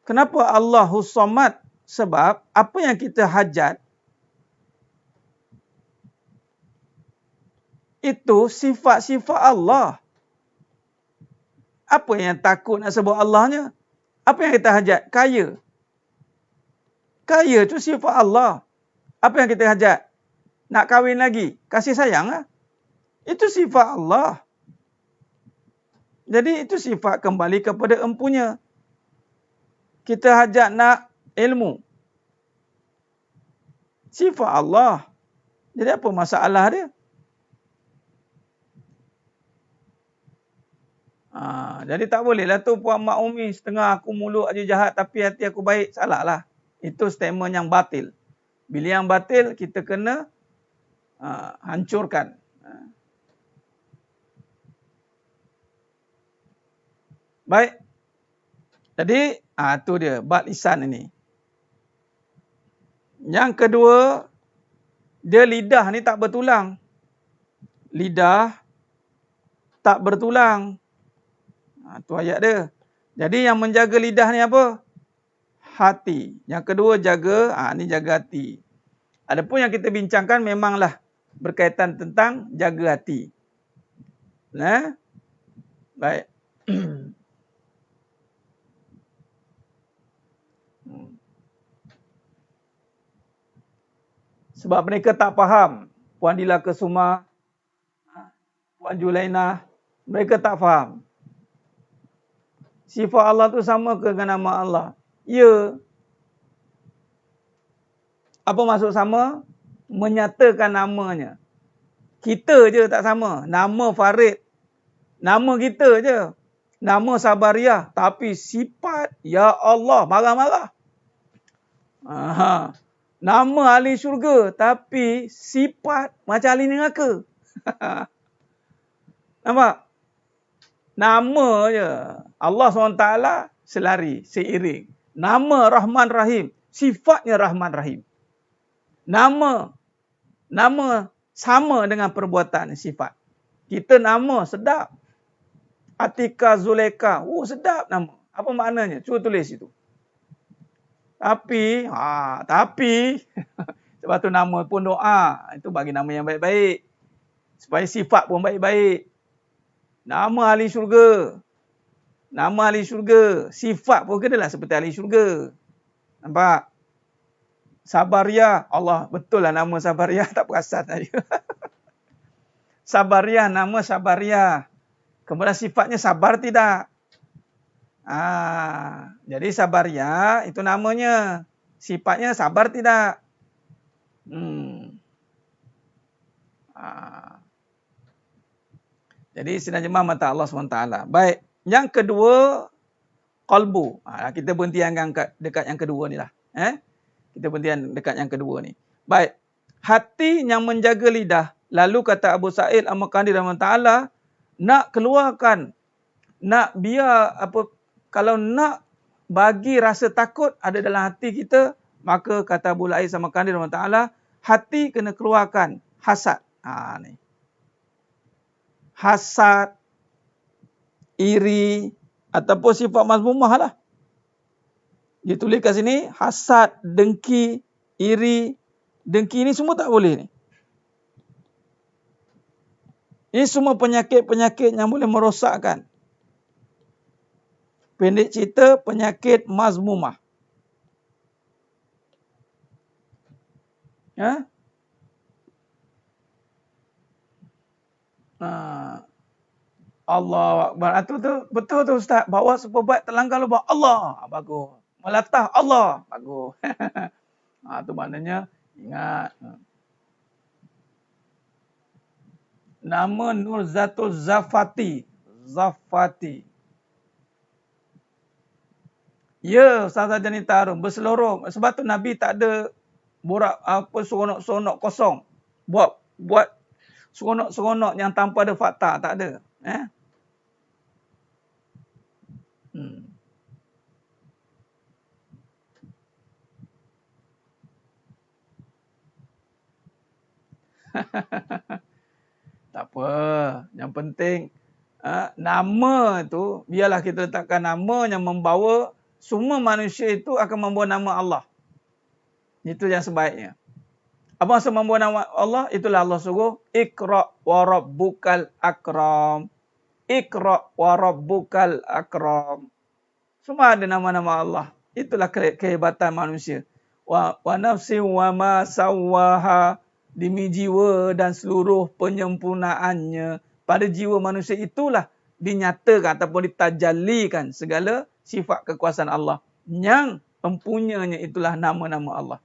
Kenapa Allahu Samad? Sebab apa yang kita hajat itu sifat-sifat Allah. Apa yang takut nak sebut Allahnya? Apa yang kita hajat? Kaya. Kaya itu sifat Allah. Apa yang kita hajat? Nak kahwin lagi? Kasih sayang lah. Itu sifat Allah. Jadi itu sifat kembali kepada empunya. Kita hajat nak ilmu. Sifat Allah. Jadi apa masalah dia? Jadi tak bolehlah tu Puan Mak Umi setengah aku mulut aja jahat tapi hati aku baik. Salah lah. Itu statement yang batil. Bila yang batil kita kena hancurkan. Baik. Jadi tu dia bab lisan ini. Yang kedua, dia lidah ni tak bertulang. Lidah tak bertulang. Tu ayat dia. Jadi yang menjaga lidah ni apa? Hati. Yang kedua jaga, ni jaga hati. Adapun yang kita bincangkan memanglah berkaitan tentang jaga hati. Baik. Sebab mereka tak faham. Puan Dila Kesuma, Puan Julainah, mereka tak faham. Sifat Allah tu sama ke dengan nama Allah? Ya. Apa maksud sama? Menyatakan namanya. Kita je tak sama. Nama Farid. Nama kita je. Nama Sabariah. Tapi sifat, ya Allah, marah-marah. Nama ahli syurga. Tapi sifat macam ahli neraka. Nampak? Nama je. Allah SWT selari, seiring. Nama Rahman Rahim. Sifatnya Rahman Rahim. Nama sama dengan perbuatan sifat. Kita nama sedap. Atika Zulaikha. Sedap nama. Apa maknanya? Cuba tulis itu. Tapi sebab tu nama pun doa. Itu bagi nama yang baik-baik. Supaya sifat pun baik-baik. Nama ahli syurga. Nama ahli syurga. Sifat pun kenalah seperti ahli syurga. Nampak? Sabariah. Allah, betul lah nama Sabariah. Tak perasan saya. Sabariah, nama Sabariah. Kemudian sifatnya sabar tidak? Jadi Sabariah itu namanya. Sifatnya sabar tidak? Jadi sinar mata Allah SWT. Baik. Yang kedua, qalbu. Kita berhentikan dekat yang kedua ni lah. Kita berhentikan dekat yang kedua ni. Baik. Hati yang menjaga lidah. Lalu kata Abu Sa'id Al-Maqdisi rahimahullah, nak keluarkan, nak biar kalau nak bagi rasa takut ada dalam hati kita, maka kata Abu Sa'id Al-Maqdisi rahimahullah, hati kena keluarkan hasad. Ni. Hasad, iri, ataupun sifat mazmumah lah. Ditulis kat sini, hasad, dengki, iri. Dengki ni semua tak boleh ni. Ini semua penyakit-penyakit yang boleh merosakkan. Pendek cerita, penyakit mazmumah. Ya? Allah Akbar. Betul tu Ustaz. Bawa superbike terlanggar lubang. Allah. Bagus. Melatah Allah. Bagus. Tu maknanya ingat. Nama Nurzatul Zafati. Zafati. Ya, Ustazah Janita Harum. Berseluruh. Sebab tu Nabi tak ada borak apa seronok-seronok kosong. Buat seronok-seronok yang tanpa ada fakta. Tak ada. Tak apa. Yang penting nama tu, biarlah kita letakkan nama yang membawa semua manusia itu akan membawa nama Allah. Itu yang sebaiknya. Apa maksud membawa nama Allah? Itulah Allah suruh. Iqra' wa rabbukal akram. Iqra' wa rabbukal akram. Semua ada nama-nama Allah. Itulah kehebatan manusia. Wa nafsi wa ma sawwaha. Demi jiwa dan seluruh penyempurnaannya. Pada jiwa manusia itulah dinyatakan ataupun ditajallikan segala sifat kekuasaan Allah. Yang mempunyainya itulah nama-nama Allah.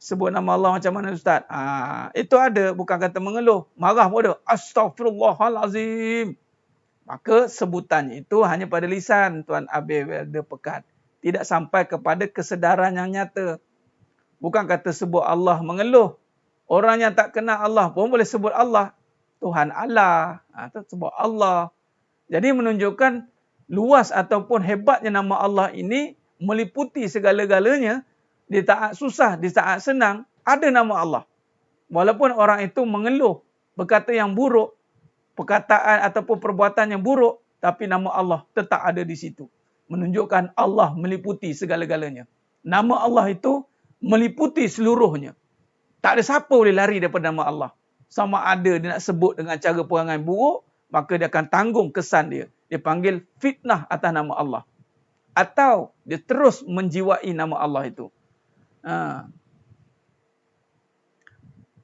Sebut nama Allah macam mana Ustaz? Itu ada, bukan kata mengeluh. Marah pun ada. Astaghfirullahalazim. Maka sebutannya itu hanya pada lisan Tuan Abil Welder Pekat. Tidak sampai kepada kesedaran yang nyata. Bukan kata sebut Allah mengeluh. Orang yang tak kenal Allah pun boleh sebut Allah. Tuhan Allah. Sebut Allah. Jadi menunjukkan luas ataupun hebatnya nama Allah ini meliputi segala-galanya. Di saat susah, di saat senang, ada nama Allah. Walaupun orang itu mengeluh, berkata yang buruk, perkataan ataupun perbuatan yang buruk, tapi nama Allah tetap ada di situ. Menunjukkan Allah meliputi segala-galanya. Nama Allah itu meliputi seluruhnya. Tak ada siapa boleh lari daripada nama Allah. Sama ada dia nak sebut dengan cara perangai buruk, maka dia akan tanggung kesan dia. Dia panggil fitnah atas nama Allah. Atau dia terus menjiwai nama Allah itu.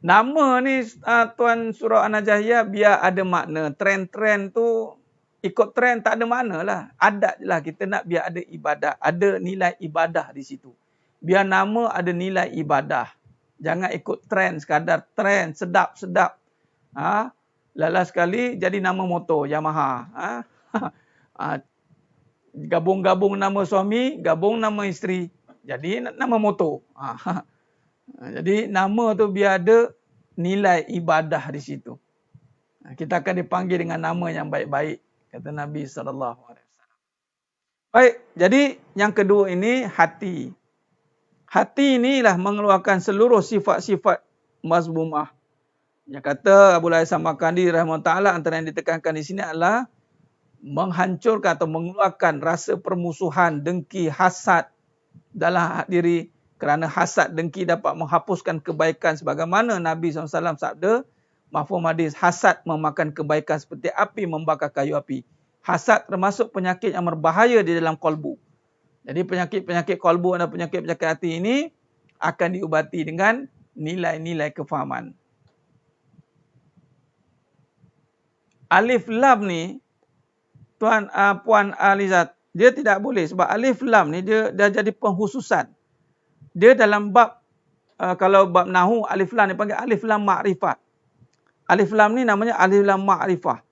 Nama ni Tuan Surah An-Najahiyah biar ada makna. Trend-trend tu ikut trend tak ada makna lah. Adat je lah kita nak biar ada ibadah. Ada nilai ibadah di situ. Biar nama ada nilai ibadah. Jangan ikut trend, sekadar trend, sedap-sedap. Lala sekali jadi nama motor, Yamaha. Gabung-gabung nama suami, gabung nama isteri. Jadi nama motor. Jadi nama tu biar ada nilai ibadah di situ. Kita akan dipanggil dengan nama yang baik-baik. Kata Nabi SAW. Baik, jadi yang kedua ini hati. Hati inilah mengeluarkan seluruh sifat-sifat mazmumah. Yang kata Abu Lays Samarkandi rahimahullah ta'ala, antara yang ditekankan di sini adalah menghancurkan atau mengeluarkan rasa permusuhan, dengki, hasad dalam diri. Kerana hasad, dengki dapat menghapuskan kebaikan sebagaimana Nabi SAW sabda, mafhum hadis, hasad memakan kebaikan seperti api membakar kayu api. Hasad termasuk penyakit yang berbahaya di dalam kolbu. Jadi penyakit-penyakit kolbu dan penyakit-penyakit hati ini akan diubati dengan nilai-nilai kefahaman. Alif lam ni, Tuan Puan Alizat, dia tidak boleh sebab alif lam ni dia dah jadi penghususan. Dia dalam bab, kalau bab nahu, alif lam dipanggil alif lam ma'rifat. Alif lam ni namanya alif lam ma'rifah.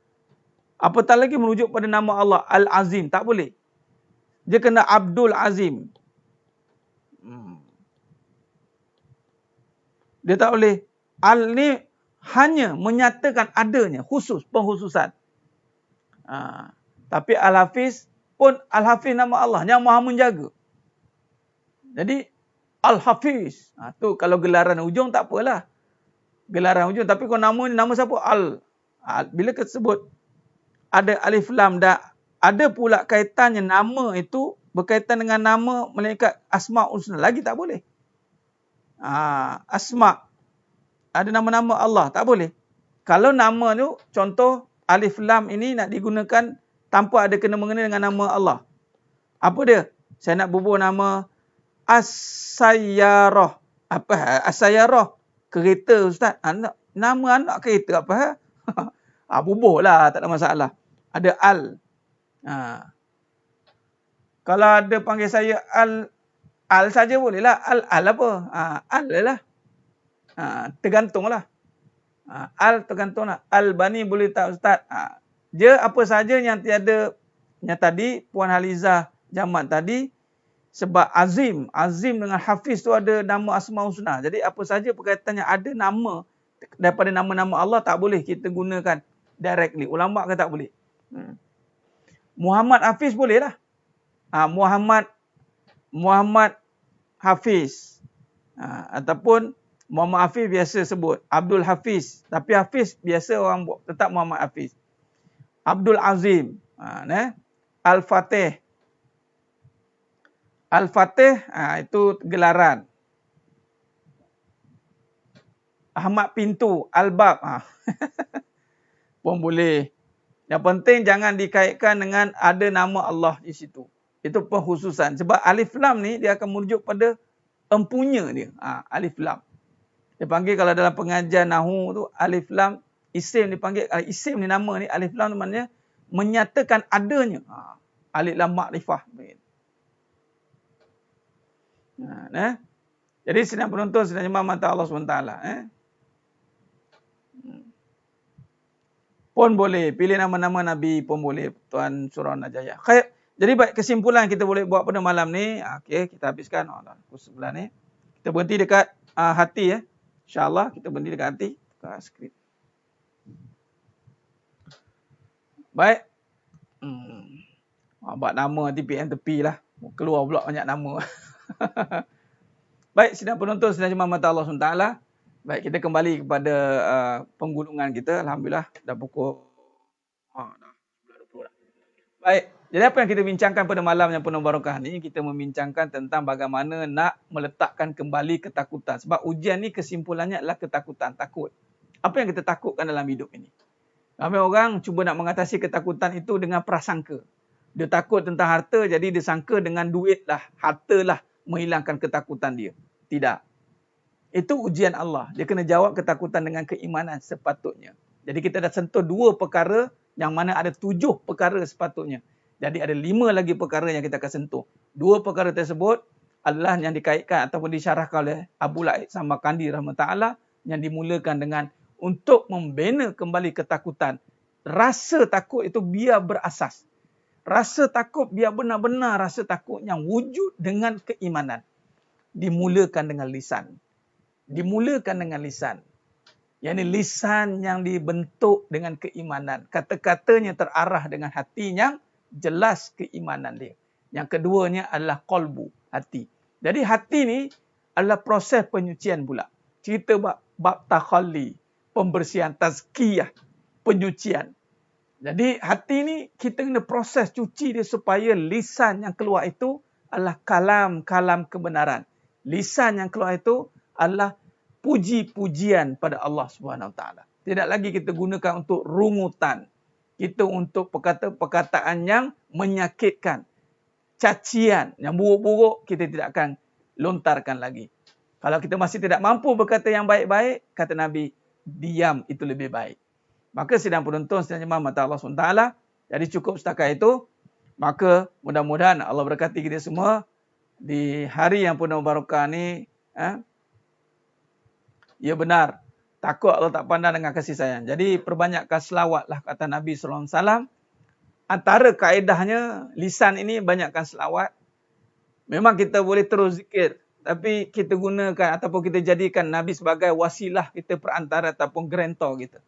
Apatah lagi merujuk pada nama Allah, Al-Azim. Tak boleh. Dia kena Abdul Azim. Dia tak boleh. Al ni hanya menyatakan adanya, khusus, penghususan. Tapi Al-Hafiz pun, Al-Hafiz nama Allah, yang maha menjaga. Jadi, Al-Hafiz. Tu kalau gelaran hujung tak apalah. Gelaran hujung. Tapi kalau nama siapa? Bila kita sebut ada alif lam dah, ada pula kaitannya nama itu berkaitan dengan nama malaikat Asma'ul Husna. Lagi tak boleh. Asma'. Ada nama-nama Allah. Tak boleh. kalau nama tu, contoh alif lam ini nak digunakan tanpa ada kena-mengena dengan nama Allah. Apa dia? Saya nak bubuh nama As-Sayyarah. Apa? As-Sayyarah. Kereta, Ustaz. Nama anak kereta apa? Bubuh lah, tak ada masalah. Ada al. Kalau ada panggil saya al saja boleh lah. Al apa? Al lah. Tergantunglah. Al tergantunglah. Al-Bani boleh tak Ustaz? Dia apa saja yang tiada, yang tadi Puan Halizah jamak tadi, sebab Azim dengan Hafiz tu ada nama Asmaul Husna. Jadi apa saja perkataan yang ada nama daripada nama-nama Allah tak boleh kita gunakan directly. Ulama kata tak boleh. Muhammad Hafiz boleh lah. Muhammad Hafiz. Ataupun Muhammad Hafiz biasa sebut Abdul Hafiz. Tapi Hafiz biasa orang tetap Muhammad Hafiz. Abdul Azim. Al-Fatih. Al-Fatih itu gelaran. Ahmad Pintu. Al-Bab. Pun boleh. Yang penting jangan dikaitkan dengan ada nama Allah di situ. Itu pengkhususan. Sebab alif lam ni dia akan merujuk pada empunya dia. Alif lam. Dia panggil kalau dalam pengajian Nahu tu alif lam isim dipanggil isim ni nama ni alif lam tu maknanya menyatakan adanya. Alif lam makrifah. Jadi sedang penonton sedang jemaah mata Allah SWT. Pun boleh pilih nama-nama Nabi pun boleh Tuan Surah Najayah. Khair. Jadi baik kesimpulan kita boleh buat pada malam ni. Okey, kita habiskan pukul 9 ni. Kita berhenti dekat hati InsyaAllah kita berhenti dekat hati. Buka skrip. Baik. Buat nama nanti tepi lah. Keluar pula banyak nama. Baik, sidang penonton, sidang jemaah mata Allah SWT. Baik, kita kembali kepada penggulungan kita. Alhamdulillah, dah pukul dah 11.20 dah. Baik, jadi apa yang kita bincangkan pada malam yang penuh barakah ni, kita membincangkan tentang bagaimana nak meletakkan kembali ketakutan. Sebab ujian ni kesimpulannya adalah ketakutan, takut. Apa yang kita takutkan dalam hidup ini? Ramai orang cuba nak mengatasi ketakutan itu dengan prasangka. Dia takut tentang harta, jadi dia sangka dengan duit lah, harta lah menghilangkan ketakutan dia. Tidak. Itu ujian Allah. Dia kena jawab ketakutan dengan keimanan sepatutnya. Jadi kita dah sentuh 2 perkara yang mana ada 7 perkara sepatutnya. Jadi ada 5 lagi perkara yang kita akan sentuh. 2 perkara tersebut adalah yang dikaitkan ataupun disyarahkan oleh Abu Laid Samarkandi rahmatullah yang dimulakan dengan untuk membina kembali ketakutan. Rasa takut itu biar berasas. Rasa takut biar benar-benar rasa takut yang wujud dengan keimanan. Dimulakan dengan lisan. Dimulakan dengan lisan. Yang ini lisan yang dibentuk dengan keimanan. Kata-katanya terarah dengan hati yang jelas keimanan dia. Yang keduanya adalah qalbu, hati. Jadi hati ni adalah proses penyucian pula. Cerita bab takhalli, pembersihan, tazkiyah, penyucian. Jadi hati ni kita kena proses cuci dia supaya lisan yang keluar itu adalah kalam-kalam kebenaran. Lisan yang keluar itu adalah puji-pujian pada Allah SWT. Tidak lagi kita gunakan untuk rungutan. Kita untuk perkataan yang menyakitkan. Cacian yang buruk-buruk kita tidak akan lontarkan lagi. Kalau kita masih tidak mampu berkata yang baik-baik, kata Nabi, diam itu lebih baik. Maka sidang penonton, sidang jemaah mata Allah SWT. Jadi cukup setakat itu. Maka mudah-mudahan Allah berkati kita semua di hari yang penuh barakah ni. Ya benar. Takut Allah tak pandang dengan kasih sayang. Jadi perbanyakkan selawatlah kata Nabi SAW. Antara kaedahnya lisan ini banyakkan selawat. Memang kita boleh terus zikir. Tapi kita gunakan ataupun kita jadikan Nabi sebagai wasilah kita perantara ataupun gerantor kita.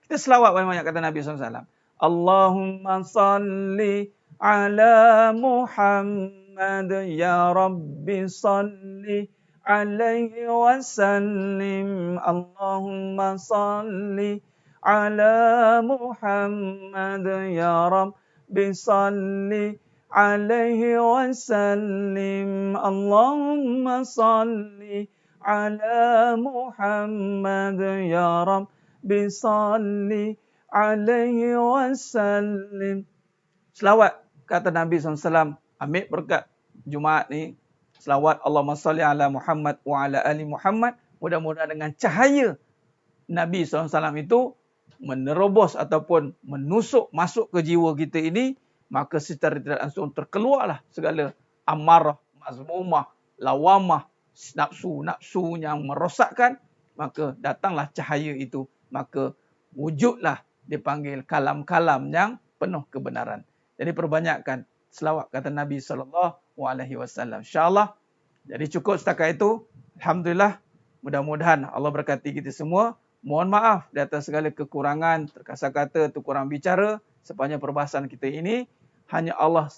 Kita selawat banyak-banyak kata Nabi SAW. Allahumma salli ala Muhammad ya Rabbi salli alaihi wasallim. Allahumma salli ala Muhammad ya Rabbi salli alaihi wasallim. Allahumma salli ala Muhammad ya Rabbi bisalli alaihi wasallim. Selawat kata Nabi SAW. Ambil berkat Jumaat ni. Selawat Allahumma salli ala Muhammad wa ala ali Muhammad. Mudah-mudahan dengan cahaya Nabi SAW itu menerobos ataupun menusuk masuk ke jiwa kita ini, maka secara tidak langsung terkeluarlah segala amarah, mazmumah, lawamah, nafsu yang merosakkan, maka datanglah cahaya itu, maka wujudlah dipanggil kalam-kalam yang penuh kebenaran. Jadi perbanyakkan selawat kata Nabi SAW. InsyaAllah. Jadi cukup setakat itu. Alhamdulillah. Mudah-mudahan Allah berkati kita semua. Mohon maaf di atas segala kekurangan, terkasar kata, terkurang bicara sepanjang perbahasan kita ini. Hanya Allah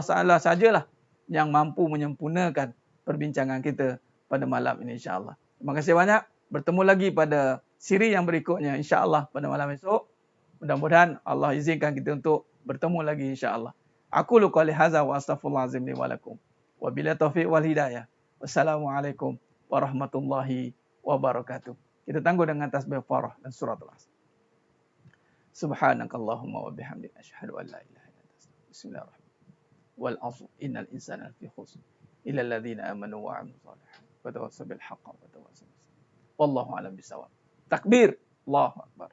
Ta'ala sajalah yang mampu menyempurnakan perbincangan kita pada malam ini, insyaAllah. Terima kasih banyak. Bertemu lagi pada siri yang berikutnya, insyaAllah, pada malam esok. Mudah-mudahan Allah izinkan kita untuk bertemu lagi, insyaAllah. Aku luka lihaza wa astaghfirullahalazim li wa lakum. Wabillahi taufiq wal hidayah. Wassalamualaikum warahmatullahi wabarakatuh. Kita tangguh dengan tasbih farah dan surat al-asr. Subhanakallahumma wa bihamdika asyhadu an la ilaha illa anta astaghfiruka. Bismillahirrahmanirrahim. Wal 'asr innal insana lafi khusr illa alladhina amanu wa 'amilus shalihat wa tawassaw bil haqqi wa tawassaw bis sabr. Wallahu a'lam bissawab. Takbir. Allahu akbar.